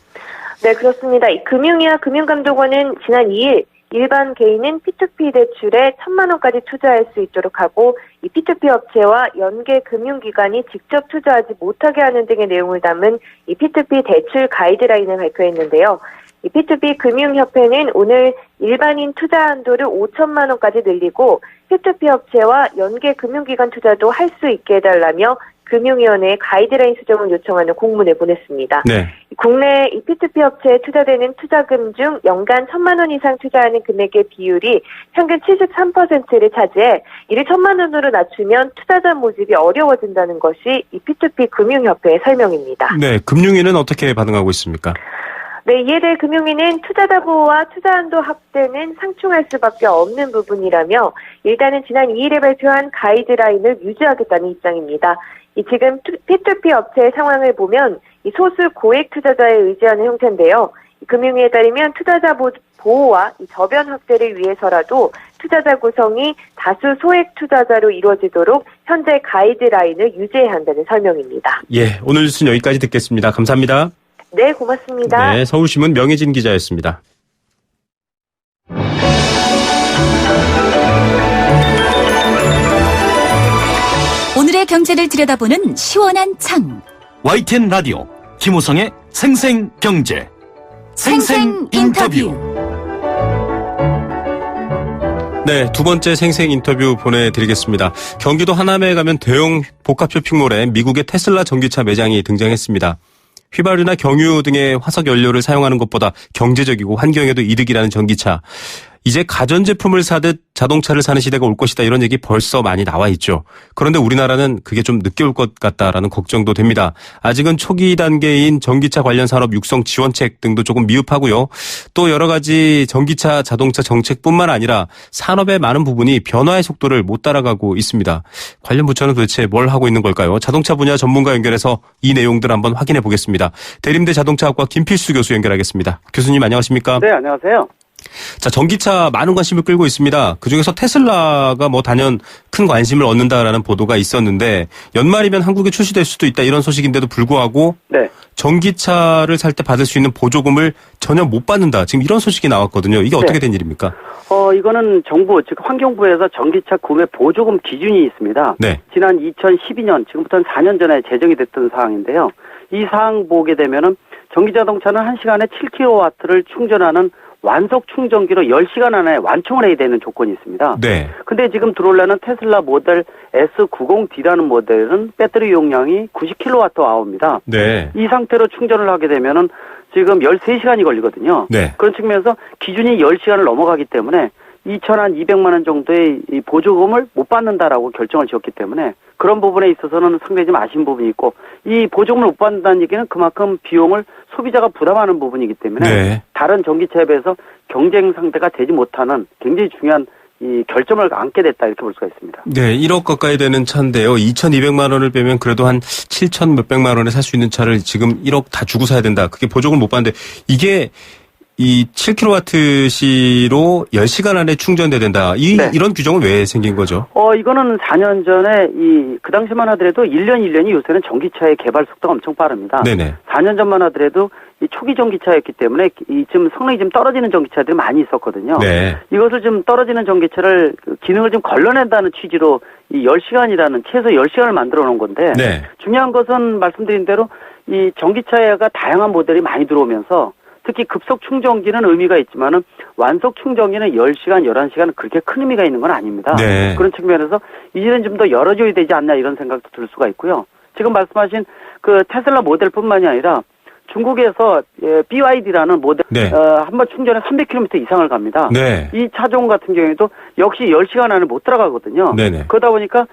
[SPEAKER 7] 네, 그렇습니다. 이 금융위와 금융감독원은 지난 2일 일반 개인은 P2P 대출에 1,000만 원까지 투자할 수 있도록 하고, 이 P2P 업체와 연계 금융기관이 직접 투자하지 못하게 하는 등의 내용을 담은 이 P2P 대출 가이드라인을 발표했는데요. 이 P2P 금융협회는 오늘 일반인 투자 한도를 5천만 원까지 늘리고 P2P 업체와 연계 금융기관 투자도 할 수 있게 해달라며 금융위원회에 가이드라인 수정을 요청하는 공문을 보냈습니다.
[SPEAKER 2] 네.
[SPEAKER 7] 국내 이 P2P 업체에 투자되는 투자금 중 연간 1,000만 원 이상 투자하는 금액의 비율이 평균 73%를 차지해 이를 1,000만 원으로 낮추면 투자자 모집이 어려워진다는 것이 이 P2P 금융협회의 설명입니다.
[SPEAKER 2] 네. 금융위는 어떻게 반응하고 있습니까?
[SPEAKER 7] 네, 이에 대해 금융위는 투자자 보호와 투자 한도 확대는 상충할 수밖에 없는 부분이라며 일단은 지난 2일에 발표한 가이드라인을 유지하겠다는 입장입니다. 이 지금 P2P 업체의 상황을 보면 이 소수 고액 투자자에 의지하는 형태인데요. 금융위에 따르면 투자자 보호와 이 저변 확대를 위해서라도 투자자 구성이 다수 소액 투자자로 이루어지도록 현재 가이드라인을 유지해야 한다는 설명입니다.
[SPEAKER 2] 예, 오늘 뉴스는 여기까지 듣겠습니다. 감사합니다.
[SPEAKER 7] 네, 고맙습니다.
[SPEAKER 2] 네, 서울신문 명예진 기자였습니다.
[SPEAKER 1] 오늘의 경제를 들여다보는 시원한 창.
[SPEAKER 3] YTN 라디오 김우성의 생생경제
[SPEAKER 1] 생생 인터뷰.
[SPEAKER 2] 네, 두 번째 생생 인터뷰 보내드리겠습니다. 경기도 하남에 가면 대형 복합 쇼핑몰에 미국의 테슬라 전기차 매장이 등장했습니다. 휘발유나 경유 등의 화석 연료를 사용하는 것보다 경제적이고 환경에도 이득이라는 전기차. 이제 가전제품을 사듯 자동차를 사는 시대가 올 것이다, 이런 얘기 벌써 많이 나와 있죠. 그런데 우리나라는 그게 좀 늦게 올 것 같다라는 걱정도 됩니다. 아직은 초기 단계인 전기차 관련 산업 육성 지원책 등도 조금 미흡하고요. 또 여러 가지 전기차 자동차 정책뿐만 아니라 산업의 많은 부분이 변화의 속도를 못 따라가고 있습니다. 관련 부처는 도대체 뭘 하고 있는 걸까요? 자동차 분야 전문가 연결해서 이 내용들 한번 확인해 보겠습니다. 대림대 자동차학과 김필수 교수 연결하겠습니다. 교수님 안녕하십니까?
[SPEAKER 8] 네, 안녕하세요.
[SPEAKER 2] 자, 전기차 많은 관심을 끌고 있습니다. 그중에서 테슬라가 뭐 단연 큰 관심을 얻는다라는 보도가 있었는데 연말이면 한국에 출시될 수도 있다, 이런 소식인데도 불구하고
[SPEAKER 8] 네.
[SPEAKER 2] 전기차를 살 때 받을 수 있는 보조금을 전혀 못 받는다, 지금 이런 소식이 나왔거든요. 이게 어떻게 된 일입니까?
[SPEAKER 8] 이거는 정부, 즉 환경부에서 전기차 구매 보조금 기준이 있습니다.
[SPEAKER 2] 네.
[SPEAKER 8] 지난 2012년, 지금부터는 4년 전에 제정이 됐던 사항인데요. 이 사항 보게 되면은 전기자동차는 1시간에 7kW를 충전하는 완속 충전기로 10시간 안에 완충을 해야 되는 조건이 있습니다.
[SPEAKER 2] 네.
[SPEAKER 8] 근데 지금 들어오려는 테슬라 모델 S90D라는 모델은 배터리 용량이 90kWh입니다.
[SPEAKER 2] 네.
[SPEAKER 8] 이 상태로 충전을 하게 되면은 지금 13시간이 걸리거든요.
[SPEAKER 2] 네.
[SPEAKER 8] 그런 측면에서 기준이 10시간을 넘어가기 때문에 2,200만 원 정도의 이 보조금을 못 받는다라고 결정을 지었기 때문에 그런 부분에 있어서는 상당히 좀 아쉬운 부분이 있고, 이 보조금을 못 받는다는 얘기는 그만큼 비용을 소비자가 부담하는 부분이기 때문에
[SPEAKER 2] 네.
[SPEAKER 8] 다른 전기차에 비해서 경쟁 상대가 되지 못하는 굉장히 중요한 이 결점을 안게 됐다, 이렇게 볼 수가 있습니다.
[SPEAKER 2] 네, 1억 가까이 되는 차인데요. 2,200만 원을 빼면 그래도 한 7,000 몇백만 원에 살 수 있는 차를 지금 1억 다 주고 사야 된다. 그게 보조금 못 받는데 이게 이 7kWh로 10시간 안에 충전돼야 된다.
[SPEAKER 8] 네.
[SPEAKER 2] 이런 규정은 왜 생긴 거죠?
[SPEAKER 8] 이거는 4년 전에 그 당시만 하더라도 1년이 요새는 전기차의 개발 속도가 엄청 빠릅니다.
[SPEAKER 2] 네네.
[SPEAKER 8] 4년 전만 하더라도 이 초기 전기차였기 때문에 좀 성능이 좀 떨어지는 전기차들이 많이 있었거든요.
[SPEAKER 2] 네.
[SPEAKER 8] 이것을 좀 떨어지는 전기차를 기능을 좀 걸러낸다는 취지로 이 10시간이라는 최소 10시간을 만들어 놓은 건데
[SPEAKER 2] 네.
[SPEAKER 8] 중요한 것은 말씀드린 대로 이 전기차가 다양한 모델이 많이 들어오면서 특히 급속 충전기는 의미가 있지만은 완속 충전기는 10시간, 11시간은 그렇게 큰 의미가 있는 건 아닙니다.
[SPEAKER 2] 네.
[SPEAKER 8] 그런 측면에서 이제는 좀 더 열어줘야 되지 않나 이런 생각도 들 수가 있고요. 지금 말씀하신 그 테슬라 모델뿐만이 아니라 중국에서 BYD라는 모델
[SPEAKER 2] 네.
[SPEAKER 8] 한번 충전에 300km 이상을 갑니다.
[SPEAKER 2] 네.
[SPEAKER 8] 이 차종 같은 경우에도 역시 10시간 안에 못 들어가거든요.
[SPEAKER 2] 네네.
[SPEAKER 8] 그러다 보니까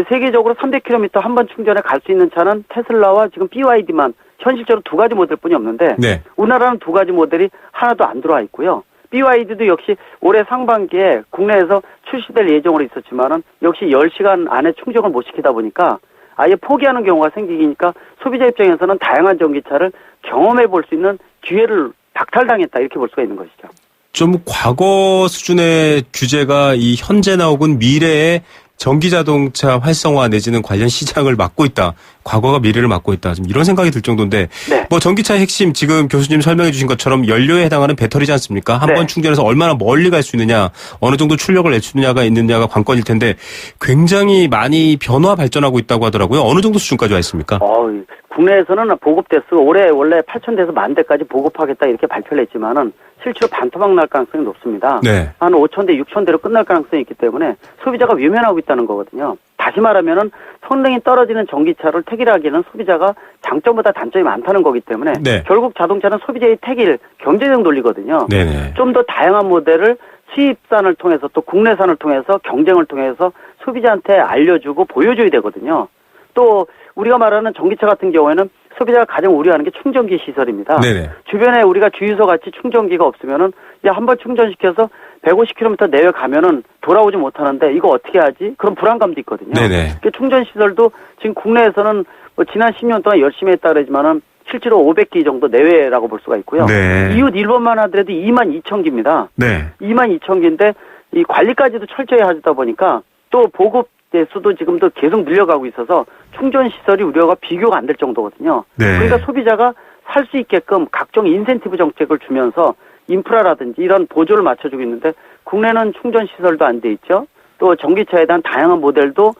[SPEAKER 8] 세계적으로 300km 한 번 충전에 갈 수 있는 차는 테슬라와 지금 BYD만 현실적으로 두 가지 모델뿐이 없는데
[SPEAKER 2] 네.
[SPEAKER 8] 우리나라는 두 가지 모델이 하나도 안 들어와 있고요. BYD도 역시 올해 상반기에 국내에서 출시될 예정으로 있었지만은 역시 10시간 안에 충전을 못 시키다 보니까 아예 포기하는 경우가 생기니까 소비자 입장에서는 다양한 전기차를 경험해 볼 수 있는 기회를 박탈당했다 이렇게 볼 수가 있는 것이죠.
[SPEAKER 2] 좀 과거 수준의 규제가 이 현재나 혹은 미래의 전기자동차 활성화 내지는 관련 시장을 막고 있다. 과거가 미래를 막고 있다. 좀 이런 생각이 들 정도인데
[SPEAKER 8] 네.
[SPEAKER 2] 뭐 전기차의 핵심 지금 교수님 설명해 주신 것처럼 연료에 해당하는 배터리지 않습니까? 한 번
[SPEAKER 8] 네.
[SPEAKER 2] 충전해서 얼마나 멀리 갈 수 있느냐, 어느 정도 출력을 내주느냐가 있느냐가 관건일 텐데 굉장히 많이 변화 발전하고 있다고 하더라고요. 어느 정도 수준까지 와 있습니까?
[SPEAKER 8] 국내에서는 보급 대수가 올해 원래 8,000대에서 10,000대까지 보급하겠다 이렇게 발표를 했지만은 실제로 반토막 날 가능성이 높습니다.
[SPEAKER 2] 네.
[SPEAKER 8] 한 5,000대, 6,000대로 끝날 가능성이 있기 때문에 소비자가 외면하고 있다는 거거든요. 다시 말하면은 성능이 떨어지는 전기차를 택일하기에는 소비자가 장점보다 단점이 많다는 거기 때문에
[SPEAKER 2] 네.
[SPEAKER 8] 결국 자동차는 소비자의 택일, 경제적 논리거든요.
[SPEAKER 2] 네네.
[SPEAKER 8] 좀 더 다양한 모델을 수입산을 통해서 또 국내산을 통해서 경쟁을 통해서 소비자한테 알려주고 보여줘야 되거든요. 또 우리가 말하는 전기차 같은 경우에는 소비자가 가장 우려하는 게 충전기 시설입니다.
[SPEAKER 2] 네네.
[SPEAKER 8] 주변에 우리가 주유소 같이 충전기가 없으면은 한번 충전시켜서 150km 내외 가면은 돌아오지 못하는데 이거 어떻게 하지? 그런 불안감도 있거든요.
[SPEAKER 2] 네네.
[SPEAKER 8] 충전 시설도 지금 국내에서는 뭐 지난 10년 동안 열심히 했다 그러지만은 실제로 500기 정도 내외라고 볼 수가 있고요.
[SPEAKER 2] 네.
[SPEAKER 8] 이웃 일본만 하더라도 22,000기입니다.
[SPEAKER 2] 네.
[SPEAKER 8] 22,000기인데 이 관리까지도 철저히 하다 보니까 또 보급 대수도 지금도 계속 늘려가고 있어서 충전 시설이 우려가 비교가 안 될 정도거든요.
[SPEAKER 2] 네.
[SPEAKER 8] 그러니까 소비자가 살 수 있게끔 각종 인센티브 정책을 주면서 인프라라든지 이런 보조를 맞춰주고 있는데 국내는 충전 시설도 안 돼 있죠. 또 전기차에 대한 다양한 모델도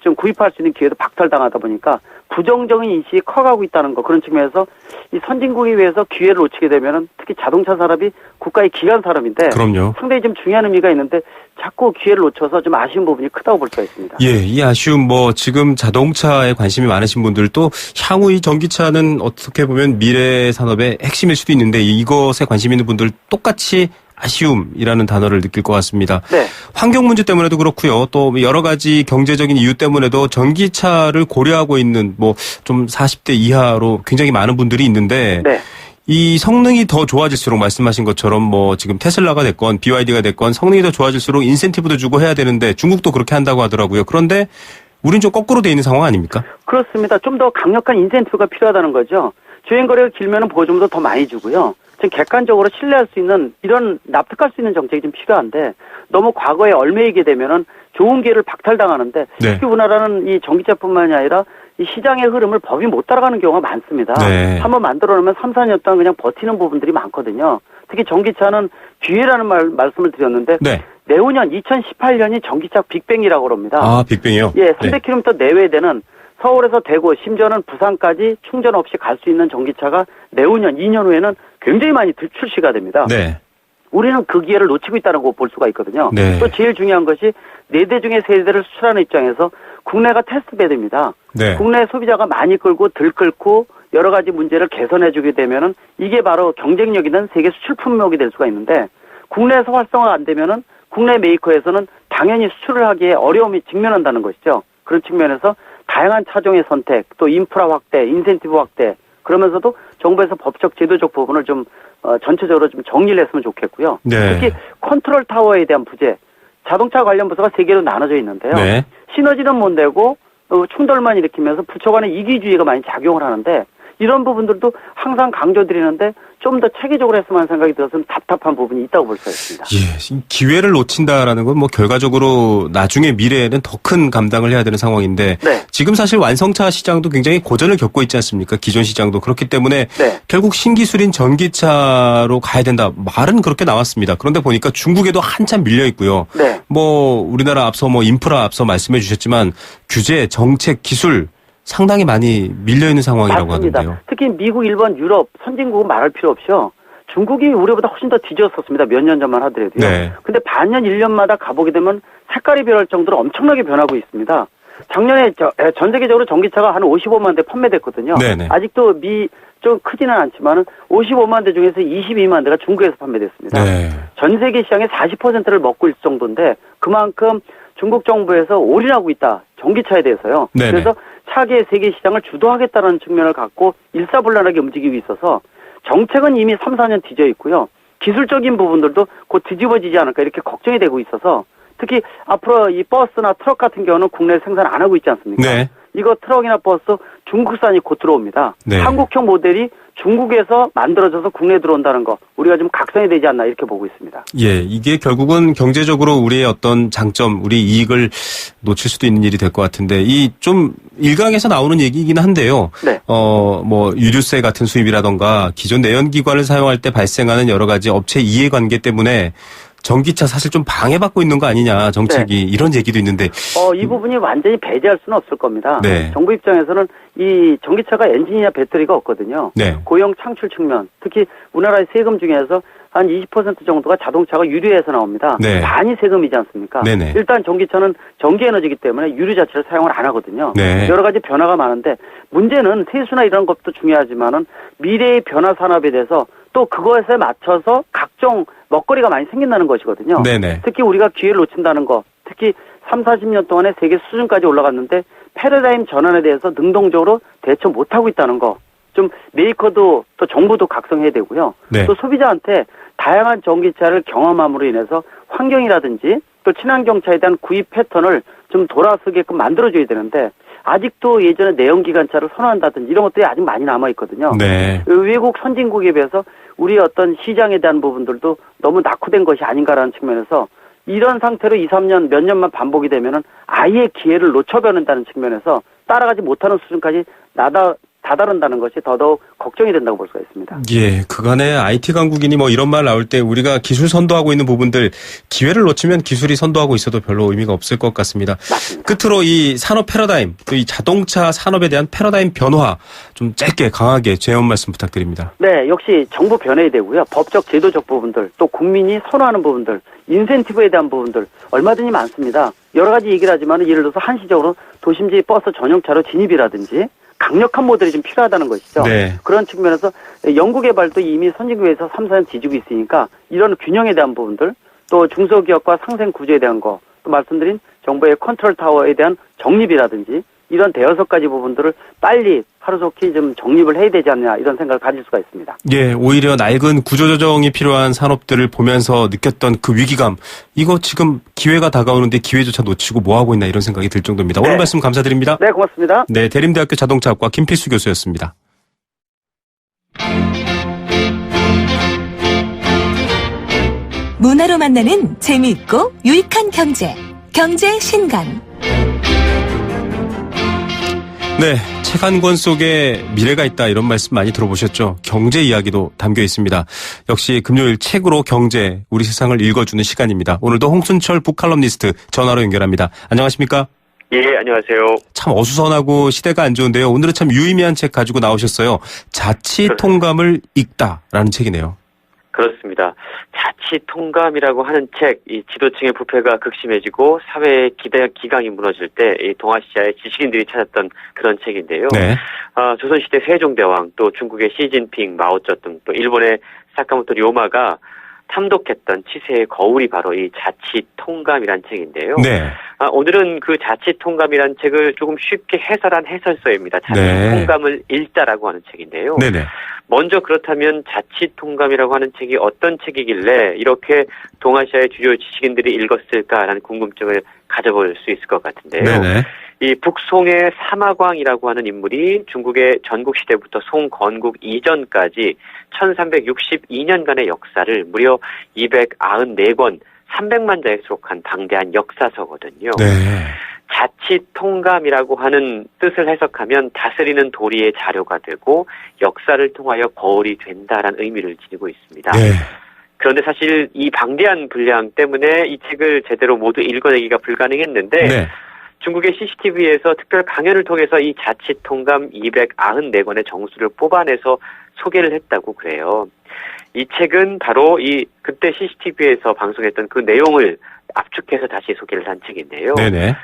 [SPEAKER 8] 좀 구입할 수 있는 기회도 박탈당하다 보니까 부정적인 인식이 커가고 있다는 거 그런 측면에서 이 선진국에 비해서 기회를 놓치게 되면은 특히 자동차 산업이 국가의 기관 산업인데
[SPEAKER 2] 그럼요.
[SPEAKER 8] 상당히 좀 중요한 의미가 있는데 자꾸 기회를 놓쳐서 좀 아쉬운 부분이 크다고 볼 수가 있습니다.
[SPEAKER 2] 예, 이 아쉬움 뭐 지금 자동차에 관심이 많으신 분들도 향후 이 전기차는 어떻게 보면 미래 산업의 핵심일 수도 있는데 이것에 관심 있는 분들 똑같이 아쉬움이라는 단어를 느낄 것 같습니다.
[SPEAKER 8] 네.
[SPEAKER 2] 환경 문제 때문에도 그렇고요. 또 여러 가지 경제적인 이유 때문에도 전기차를 고려하고 있는 뭐 좀 40대 이하로 굉장히 많은 분들이 있는데
[SPEAKER 8] 네.
[SPEAKER 2] 이 성능이 더 좋아질수록 말씀하신 것처럼 뭐 지금 테슬라가 됐건 BYD가 됐건 성능이 더 좋아질수록 인센티브도 주고 해야 되는데 중국도 그렇게 한다고 하더라고요. 그런데 우린 좀 거꾸로 돼 있는 상황 아닙니까?
[SPEAKER 8] 그렇습니다. 좀 더 강력한 인센티브가 필요하다는 거죠. 주행거리가 길면 보조금도 더 많이 주고요. 좀 객관적으로 신뢰할 수 있는 이런 납득할 수 있는 정책이 좀 필요한데 너무 과거에 얽매이게 되면은 좋은 기회를 박탈당하는데
[SPEAKER 2] 네.
[SPEAKER 8] 특히 우리나라는 이 전기차뿐만이 아니라 이 시장의 흐름을 법이 못 따라가는 경우가 많습니다.
[SPEAKER 2] 네.
[SPEAKER 8] 한번 만들어 놓으면 3, 4년 동안 그냥 버티는 부분들이 많거든요. 특히 전기차는 기회라는 말씀을 드렸는데
[SPEAKER 2] 네.
[SPEAKER 8] 내후년 2018년이 전기차 빅뱅이라고 합니다.
[SPEAKER 2] 아, 빅뱅이요?
[SPEAKER 8] 예, 300km 내외에 되는 서울에서 대구, 심지어는 부산까지 충전 없이 갈 수 있는 전기차가 내후년 2년 후에는 굉장히 많이 출시가 됩니다.
[SPEAKER 2] 네.
[SPEAKER 8] 우리는 그 기회를 놓치고 있다는 거 볼 수가 있거든요.
[SPEAKER 2] 네.
[SPEAKER 8] 또 제일 중요한 것이 4대 중에 3대를 수출하는 입장에서 국내가 테스트베드입니다.
[SPEAKER 2] 네.
[SPEAKER 8] 국내 소비자가 많이 끌고 덜 끌고 여러 가지 문제를 개선해주게 되면은 이게 바로 경쟁력 있는 세계 수출 품목이 될 수가 있는데 국내에서 활성화가 안 되면은 국내 메이커에서는 당연히 수출을 하기에 어려움이 직면한다는 것이죠. 그런 측면에서 다양한 차종의 선택, 또 인프라 확대, 인센티브 확대, 그러면서도 정부에서 법적 제도적 부분을 좀 전체적으로 좀 정리를 했으면 좋겠고요.
[SPEAKER 2] 네.
[SPEAKER 8] 특히 컨트롤 타워에 대한 부재, 자동차 관련 부서가 3개로 나눠져 있는데요.
[SPEAKER 2] 네.
[SPEAKER 8] 시너지는 못 내고 충돌만 일으키면서 부처 간의 이기주의가 많이 작용을 하는데 이런 부분들도 항상 강조드리는데 좀 더 체계적으로 했으면 하는 생각이 들어서 답답한 부분이 있다고 볼 수가 있습니다.
[SPEAKER 2] 예, 이 기회를 놓친다라는 건 뭐 결과적으로 나중에 미래에는 더 큰 감당을 해야 되는 상황인데
[SPEAKER 8] 네.
[SPEAKER 2] 지금 사실 완성차 시장도 굉장히 고전을 겪고 있지 않습니까? 기존 시장도 그렇기 때문에
[SPEAKER 8] 네.
[SPEAKER 2] 결국 신기술인 전기차로 가야 된다. 말은 그렇게 나왔습니다. 그런데 보니까 중국에도 한참 밀려 있고요.
[SPEAKER 8] 네.
[SPEAKER 2] 뭐 우리나라 앞서 뭐 인프라 앞서 말씀해 주셨지만 규제, 정책, 기술 상당히 많이 밀려 있는 상황이라고
[SPEAKER 8] 맞습니다.
[SPEAKER 2] 하는데요.
[SPEAKER 8] 특히 미국, 일본, 유럽 선진국은 말할 필요 없이요. 중국이 우리보다 훨씬 더 뒤졌었습니다. 몇 년 전만 하더라도요.
[SPEAKER 2] 네.
[SPEAKER 8] 근데 반년, 1년마다 가보게 되면 색깔이 변할 정도로 엄청나게 변하고 있습니다. 작년에 전 세계적으로 전기차가 한 55만 대 판매됐거든요.
[SPEAKER 2] 네네.
[SPEAKER 8] 아직도 좀 크지는 않지만은 55만 대 중에서 22만 대가 중국에서 판매됐습니다.
[SPEAKER 2] 네.
[SPEAKER 8] 전 세계 시장의 40%를 먹고 있을 정도인데 그만큼 중국 정부에서 올인하고 있다. 전기차에 대해서요.
[SPEAKER 2] 네네.
[SPEAKER 8] 그래서 차기 세계 시장을 주도하겠다는 측면을 갖고 일사불란하게 움직이고 있어서 정책은 이미 3, 4년 뒤져 있고요. 기술적인 부분들도 곧 뒤집어지지 않을까 이렇게 걱정이 되고 있어서 특히 앞으로 이 버스나 트럭 같은 경우는 국내에 생산 안 하고 있지 않습니까?
[SPEAKER 2] 네.
[SPEAKER 8] 이거 트럭이나 버스 중국산이 곧 들어옵니다.
[SPEAKER 2] 네.
[SPEAKER 8] 한국형 모델이 중국에서 만들어져서 국내에 들어온다는 거 우리가 좀 각성이 되지 않나 이렇게 보고 있습니다.
[SPEAKER 2] 예, 이게 결국은 경제적으로 우리의 어떤 장점, 우리 이익을 놓칠 수도 있는 일이 될 것 같은데 이 좀 일각에서 나오는 얘기이긴 한데요.
[SPEAKER 8] 네.
[SPEAKER 2] 뭐 유류세 같은 수입이라던가 기존 내연기관을 사용할 때 발생하는 여러 가지 업체 이해관계 때문에 전기차 사실 좀 방해받고 있는 거 아니냐 정책이
[SPEAKER 8] 네.
[SPEAKER 2] 이런 얘기도 있는데
[SPEAKER 8] 이 부분이 완전히 배제할 수는 없을 겁니다.
[SPEAKER 2] 네.
[SPEAKER 8] 정부 입장에서는 이 전기차가 엔진이나 배터리가 없거든요.
[SPEAKER 2] 네.
[SPEAKER 8] 고용 창출 측면, 특히 우리나라의 세금 중에서 한 20% 정도가 자동차가 유류에서 나옵니다.
[SPEAKER 2] 네.
[SPEAKER 8] 많이 세금이지 않습니까?
[SPEAKER 2] 네네.
[SPEAKER 8] 일단 전기차는 전기에너지이기 때문에 유류 자체를 사용을 안 하거든요.
[SPEAKER 2] 네.
[SPEAKER 8] 여러 가지 변화가 많은데 문제는 세수나 이런 것도 중요하지만은 미래의 변화 산업에 대해서 또 그것에 맞춰서 각종 먹거리가 많이 생긴다는 것이거든요.
[SPEAKER 2] 네네.
[SPEAKER 8] 특히 우리가 기회를 놓친다는 거, 특히 3, 40년 동안에 세계 수준까지 올라갔는데 패러다임 전환에 대해서 능동적으로 대처 못하고 있다는 거. 좀 메이커도 또 정부도 각성해야 되고요.
[SPEAKER 2] 네.
[SPEAKER 8] 또 소비자한테 다양한 전기차를 경험함으로 인해서 환경이라든지 또 친환경차에 대한 구입 패턴을 좀 돌아서게끔 만들어줘야 되는데 아직도 예전에 내연기관차를 선호한다든지 이런 것들이 아직 많이 남아있거든요.
[SPEAKER 2] 네.
[SPEAKER 8] 외국 선진국에 비해서 우리 어떤 시장에 대한 부분들도 너무 낙후된 것이 아닌가라는 측면에서 이런 상태로 2, 3년 몇 년만 반복이 되면은 아예 기회를 놓쳐버린다는 측면에서 따라가지 못하는 수준까지 다다른다는 것이 더더욱 걱정이 된다고 볼 수가 있습니다.
[SPEAKER 2] 예, 그간에 IT 강국이니 뭐 이런 말 나올 때 우리가 기술 선도하고 있는 부분들 기회를 놓치면 기술이 선도하고 있어도 별로 의미가 없을 것 같습니다.
[SPEAKER 8] 맞습니다.
[SPEAKER 2] 끝으로 이 산업 패러다임, 또 이 자동차 산업에 대한 패러다임 변화 좀 짧게 강하게 제언 말씀 부탁드립니다.
[SPEAKER 8] 네, 역시 정부 변해야 되고요. 법적 제도적 부분들, 또 국민이 선호하는 부분들, 인센티브에 대한 부분들 얼마든지 많습니다. 여러 가지 얘기를 하지만 예를 들어서 한시적으로 도심지 버스 전용차로 진입이라든지 강력한 모델이 좀 필요하다는 것이죠.
[SPEAKER 2] 네.
[SPEAKER 8] 그런 측면에서 연구개발도 이미 선진국에서 3, 4년 뒤지고 있으니까 이런 균형에 대한 부분들 또 중소기업과 상생 구조에 대한 거 또 말씀드린 정부의 컨트롤 타워에 대한 정립이라든지 이런 대여섯 가지 부분들을 빨리 하루속히 좀 정립을 해야 되지 않냐 이런 생각을 가질 수가 있습니다.
[SPEAKER 2] 예, 오히려 낡은 구조조정이 필요한 산업들을 보면서 느꼈던 그 위기감, 이거 지금 기회가 다가오는데 기회조차 놓치고 뭐하고 있나 이런 생각이 들 정도입니다. 오늘
[SPEAKER 8] 네.
[SPEAKER 2] 말씀 감사드립니다.
[SPEAKER 8] 네, 고맙습니다.
[SPEAKER 2] 네, 대림대학교 자동차학과 김필수 교수였습니다.
[SPEAKER 1] 문화로 만나는 재미있고 유익한 경제. 경제 신간.
[SPEAKER 2] 네, 책 한 권 속에 미래가 있다 이런 말씀 많이 들어보셨죠? 경제 이야기도 담겨 있습니다. 역시 금요일 책으로 경제, 우리 세상을 읽어주는 시간입니다. 오늘도 홍순철 북칼럼니스트 전화로 연결합니다. 안녕하십니까?
[SPEAKER 9] 예, 안녕하세요.
[SPEAKER 2] 참 어수선하고 시대가 안 좋은데요. 오늘은 참 유의미한 책 가지고 나오셨어요. 자치통감을 읽다라는 책이네요.
[SPEAKER 9] 그렇습니다. 자치통감이라고 하는 책, 이 지도층의 부패가 극심해지고 사회의 기강이 무너질 때 이 동아시아의 지식인들이 찾았던 그런 책인데요.
[SPEAKER 2] 네.
[SPEAKER 9] 조선시대 세종대왕, 또 중국의 시진핑, 마오쩌둥, 또 일본의 사카모토 료마가 탐독했던 치세의 거울이 바로 이 자치통감이란 책인데요.
[SPEAKER 2] 네.
[SPEAKER 9] 오늘은 그 자치통감이란 책을 조금 쉽게 해설한 해설서입니다. 자치통감을 읽다라고 하는 책인데요.
[SPEAKER 2] 네네.
[SPEAKER 9] 먼저 그렇다면 자치통감이라고 하는 책이 어떤 책이길래 이렇게 동아시아의 주요 지식인들이 읽었을까라는 궁금증을 가져볼 수 있을 것 같은데요.
[SPEAKER 2] 네네.
[SPEAKER 9] 이 북송의 사마광이라고 하는 인물이 중국의 전국시대부터 송건국 이전까지 1362년간의 역사를 무려 294권 300만 자에 수록한 방대한 역사서거든요.
[SPEAKER 2] 네.
[SPEAKER 9] 자치통감이라고 하는 뜻을 해석하면 다스리는 도리의 자료가 되고 역사를 통하여 거울이 된다라는 의미를 지니고 있습니다.
[SPEAKER 2] 네.
[SPEAKER 9] 그런데 사실 이 방대한 분량 때문에 이 책을 제대로 모두 읽어내기가 불가능했는데
[SPEAKER 2] 네.
[SPEAKER 9] 중국의 CCTV에서 특별 강연을 통해서 이 자치통감 294권의 정수를 뽑아내서 소개를 했다고 그래요. 이 책은 바로 그때 CCTV에서 방송했던 그 내용을 압축해서 다시 소개를 한 책인데요.
[SPEAKER 2] 네네.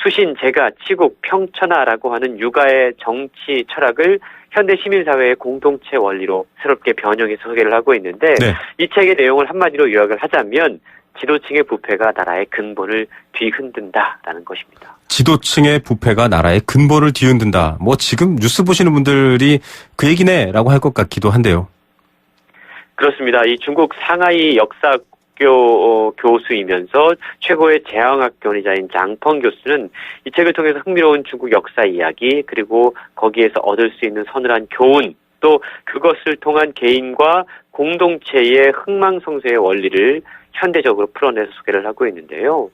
[SPEAKER 9] 수신, 제가, 치국, 평천하라고 하는 육아의 정치 철학을 현대 시민사회의 공동체 원리로 새롭게 변형해서 소개를 하고 있는데
[SPEAKER 2] 네.
[SPEAKER 9] 이 책의 내용을 한마디로 요약을 하자면 지도층의 부패가 나라의 근본을 뒤흔든다라는 것입니다.
[SPEAKER 2] 지도층의 부패가 나라의 근본을 뒤흔든다. 뭐 지금 뉴스 보시는 분들이 그 얘기네라고 할 것 같기도 한데요.
[SPEAKER 9] 그렇습니다. 이 중국 상하이 역사학교 교수이면서 최고의 재앙학 교리자인 장펑 교수는 이 책을 통해서 흥미로운 중국 역사 이야기 그리고 거기에서 얻을 수 있는 서늘한 교훈 또 그것을 통한 개인과 공동체의 흥망성쇠의 원리를 현대적으로 풀어내서 소개를 하고 있는데요.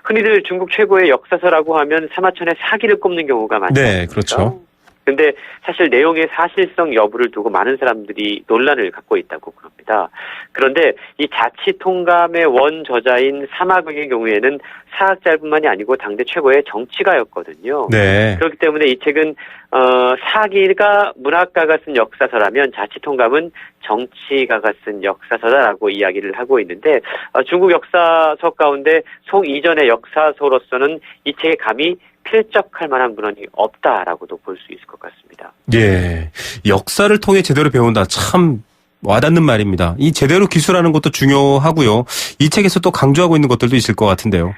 [SPEAKER 9] 흔히들 중국 최고의 역사서라고 하면 사마천의 사기를 꼽는 경우가 많죠.
[SPEAKER 2] 네, 그렇죠.
[SPEAKER 9] 근데 사실 내용의 사실성 여부를 두고 많은 사람들이 논란을 갖고 있다고 그럽니다. 그런데 이 자치통감의 원저자인 사마광의 경우에는 사학자뿐만이 아니고 당대 최고의 정치가였거든요.
[SPEAKER 2] 네.
[SPEAKER 9] 그렇기 때문에 이 책은 사기가 문학가가 쓴 역사서라면 자치통감은 정치가가 쓴 역사서다라고 이야기를 하고 있는데 중국 역사서 가운데 송 이전의 역사서로서는 이 책에 감히 필적할 만한 문헌이 없다라고도 볼 수 있을 것 같습니다.
[SPEAKER 2] 예. 역사를 통해 제대로 배운다. 참 와닿는 말입니다. 이 제대로 기술하는 것도 중요하고요. 이 책에서 또 강조하고 있는 것들도 있을 것 같은데요.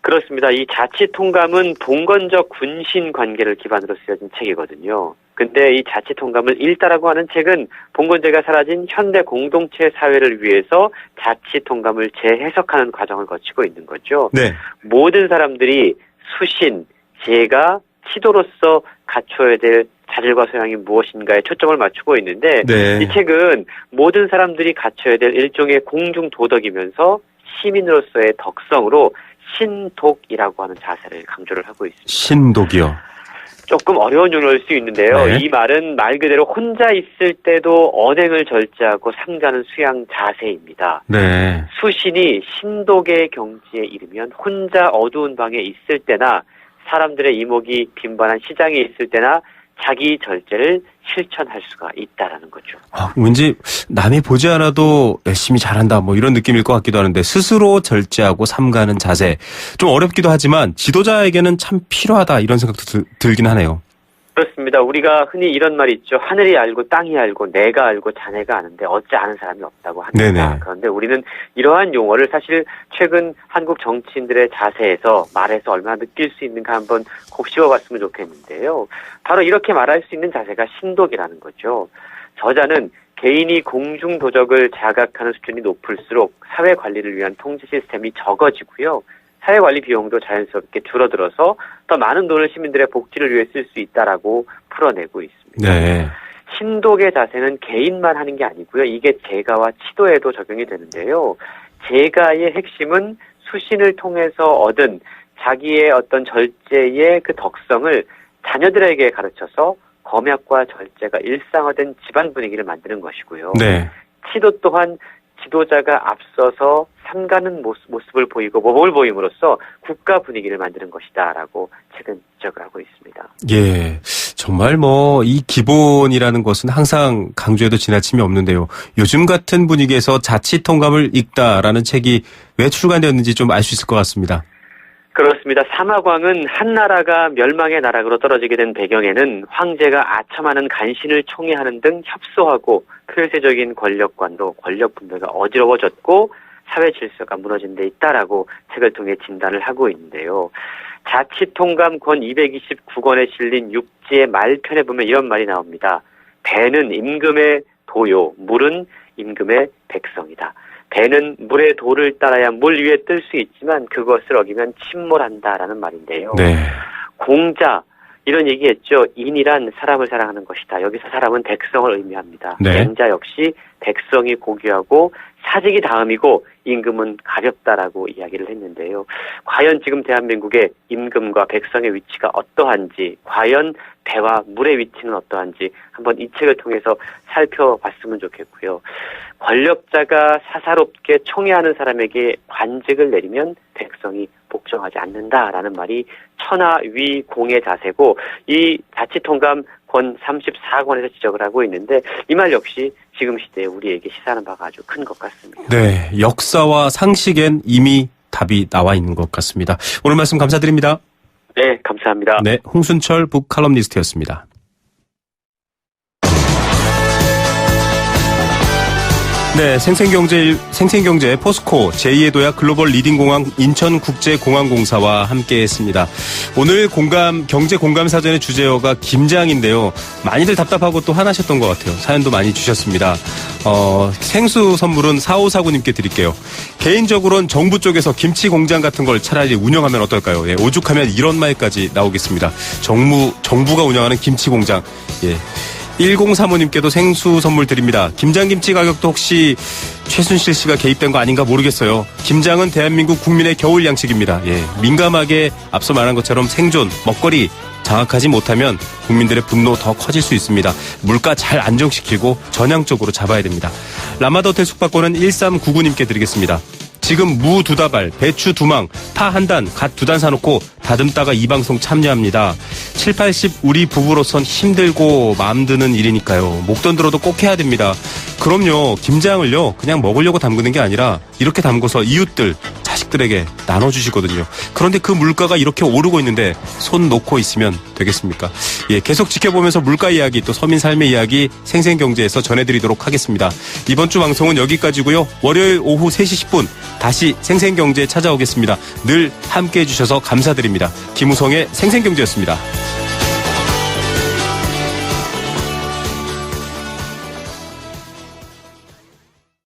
[SPEAKER 9] 그렇습니다. 이 자치통감은 봉건적 군신 관계를 기반으로 쓰여진 책이거든요. 근데 이 자치통감을 읽다라고 하는 책은 봉건제가 사라진 현대 공동체 사회를 위해서 자치통감을 재해석하는 과정을 거치고 있는 거죠.
[SPEAKER 2] 네.
[SPEAKER 9] 모든 사람들이 수신, 제가 치도로서 갖춰야 될 자질과 소양이 무엇인가에 초점을 맞추고 있는데
[SPEAKER 2] 네.
[SPEAKER 9] 이 책은 모든 사람들이 갖춰야 될 일종의 공중 도덕이면서 시민으로서의 덕성으로 신독이라고 하는 자세를 강조를 하고 있습니다.
[SPEAKER 2] 신독이요.
[SPEAKER 9] 조금 어려운 용어일 수 있는데요.
[SPEAKER 2] 네.
[SPEAKER 9] 이 말은 말 그대로 혼자 있을 때도 언행을 절제하고 상가는 수양 자세입니다.
[SPEAKER 2] 네.
[SPEAKER 9] 수신이 신독의 경지에 이르면 혼자 어두운 방에 있을 때나 사람들의 이목이 빈번한 시장에 있을 때나 자기 절제를 실천할 수가 있다라는 거죠.
[SPEAKER 2] 왠지 남이 보지 않아도 열심히 잘한다 뭐 이런 느낌일 것 같기도 하는데 스스로 절제하고 삼가는 자세 좀 어렵기도 하지만 지도자에게는 참 필요하다 이런 생각도 들긴 하네요.
[SPEAKER 9] 그렇습니다. 우리가 흔히 이런 말이 있죠. 하늘이 알고 땅이 알고 내가 알고 자네가 아는데 어찌 아는 사람이 없다고 합니다.
[SPEAKER 2] 네네.
[SPEAKER 9] 그런데 우리는 이러한 용어를 사실 최근 한국 정치인들의 자세에서 말해서 얼마나 느낄 수 있는가 한번 곱씹어봤으면 좋겠는데요. 바로 이렇게 말할 수 있는 자세가 신독이라는 거죠. 저자는 개인이 공중도덕을 자각하는 수준이 높을수록 사회관리를 위한 통제 시스템이 적어지고요. 사회관리 비용도 자연스럽게 줄어들어서 더 많은 돈을 시민들의 복지를 위해 쓸 수 있다라고 풀어내고 있습니다.
[SPEAKER 2] 네.
[SPEAKER 9] 신독의 자세는 개인만 하는 게 아니고요. 이게 제가와 치도에도 적용이 되는데요. 제가의 핵심은 수신을 통해서 얻은 자기의 어떤 절제의 그 덕성을 자녀들에게 가르쳐서 검약과 절제가 일상화된 집안 분위기를 만드는 것이고요.
[SPEAKER 2] 네.
[SPEAKER 9] 치도 또한 지도자가 앞서서 삼가는 모습을 보이고 모범을 보임으로써 국가 분위기를 만드는 것이다라고 책은 지적을 하고 있습니다.
[SPEAKER 2] 예. 정말 뭐 이 기본이라는 것은 항상 강조해도 지나침이 없는데요. 요즘 같은 분위기에서 자치통감을 읽다라는 책이 왜 출간되었는지 좀 알 수 있을 것 같습니다.
[SPEAKER 9] 그렇습니다. 사마광은 한 나라가 멸망의 나락으로 떨어지게 된 배경에는 황제가 아첨하는 간신을 총애하는 등 협소하고 폐쇄적인 권력관도 권력 분배가 어지러워졌고 사회 질서가 무너진 데 있다라고 책을 통해 진단을 하고 있는데요. 자치통감 권 229권에 실린 육지의 말편에 보면 이런 말이 나옵니다. 배는 임금의 도요, 물은 임금의 백성이다. 배는 물의 도를 따라야 물 위에 뜰 수 있지만 그것을 어기면 침몰한다라는 말인데요.
[SPEAKER 2] 네.
[SPEAKER 9] 공자 이런 얘기했죠. 인이란 사람을 사랑하는 것이다. 여기서 사람은 백성을 의미합니다.
[SPEAKER 2] 네.
[SPEAKER 9] 맹자 역시 백성이 고귀하고 사직이 다음이고 임금은 가볍다라고 이야기를 했는데요. 과연 지금 대한민국의 임금과 백성의 위치가 어떠한지, 과연 배와 물의 위치는 어떠한지 한번 이 책을 통해서 살펴봤으면 좋겠고요. 권력자가 사사롭게 총애하는 사람에게 관직을 내리면 백성이 복종하지 않는다라는 말이 천하위공의 자세고, 이 자치통감 권 34권에서 지적을 하고 있는데 이 말 역시 지금 시대에 우리에게 시사하는 바가 아주 큰 것 같습니다.
[SPEAKER 2] 네, 역사와 상식엔 이미 답이 나와 있는 것 같습니다. 오늘 말씀 감사드립니다.
[SPEAKER 9] 네, 감사합니다.
[SPEAKER 2] 네, 홍순철 북칼럼니스트였습니다. 네, 생생경제 포스코 제2의 도약 글로벌 리딩공항 인천국제공항공사와 함께했습니다. 오늘 경제 공감 사전의 주제어가 김장인데요. 많이들 답답하고 또 화나셨던 것 같아요. 사연도 많이 주셨습니다. 생수 선물은 4549님께 드릴게요. 개인적으로는 정부 쪽에서 김치 공장 같은 걸 차라리 운영하면 어떨까요? 예, 오죽하면 이런 말까지 나오겠습니다. 정부가 운영하는 김치 공장. 예. 1035님께도 생수 선물 드립니다. 김장김치 가격도 혹시 최순실 씨가 개입된 거 아닌가 모르겠어요. 김장은 대한민국 국민의 겨울 양식입니다. 예, 민감하게 앞서 말한 것처럼 생존, 먹거리 장악하지 못하면 국민들의 분노 더 커질 수 있습니다. 물가 잘 안정시키고 전향적으로 잡아야 됩니다. 라마다호텔 숙박권은 1399님께 드리겠습니다. 지금 무 2다발, 배추 2망, 파 1단, 갓 2단 사놓고 다듬다가 이 방송 참여합니다. 7, 80 우리 부부로선 힘들고 마음 드는 일이니까요. 목돈 들어도 꼭 해야 됩니다. 그럼요. 김장을요. 그냥 먹으려고 담그는 게 아니라 이렇게 담궈서 이웃들, 자식들에게 나눠주시거든요. 그런데 그 물가가 이렇게 오르고 있는데 손 놓고 있으면 되겠습니까? 예, 계속 지켜보면서 물가 이야기 또 서민 삶의 이야기 생생경제에서 전해드리도록 하겠습니다. 이번 주 방송은 여기까지고요. 월요일 오후 3시 10분 다시 생생경제에 찾아오겠습니다. 늘 함께해 주셔서 감사드립니다. 김우성의 생생경제였습니다.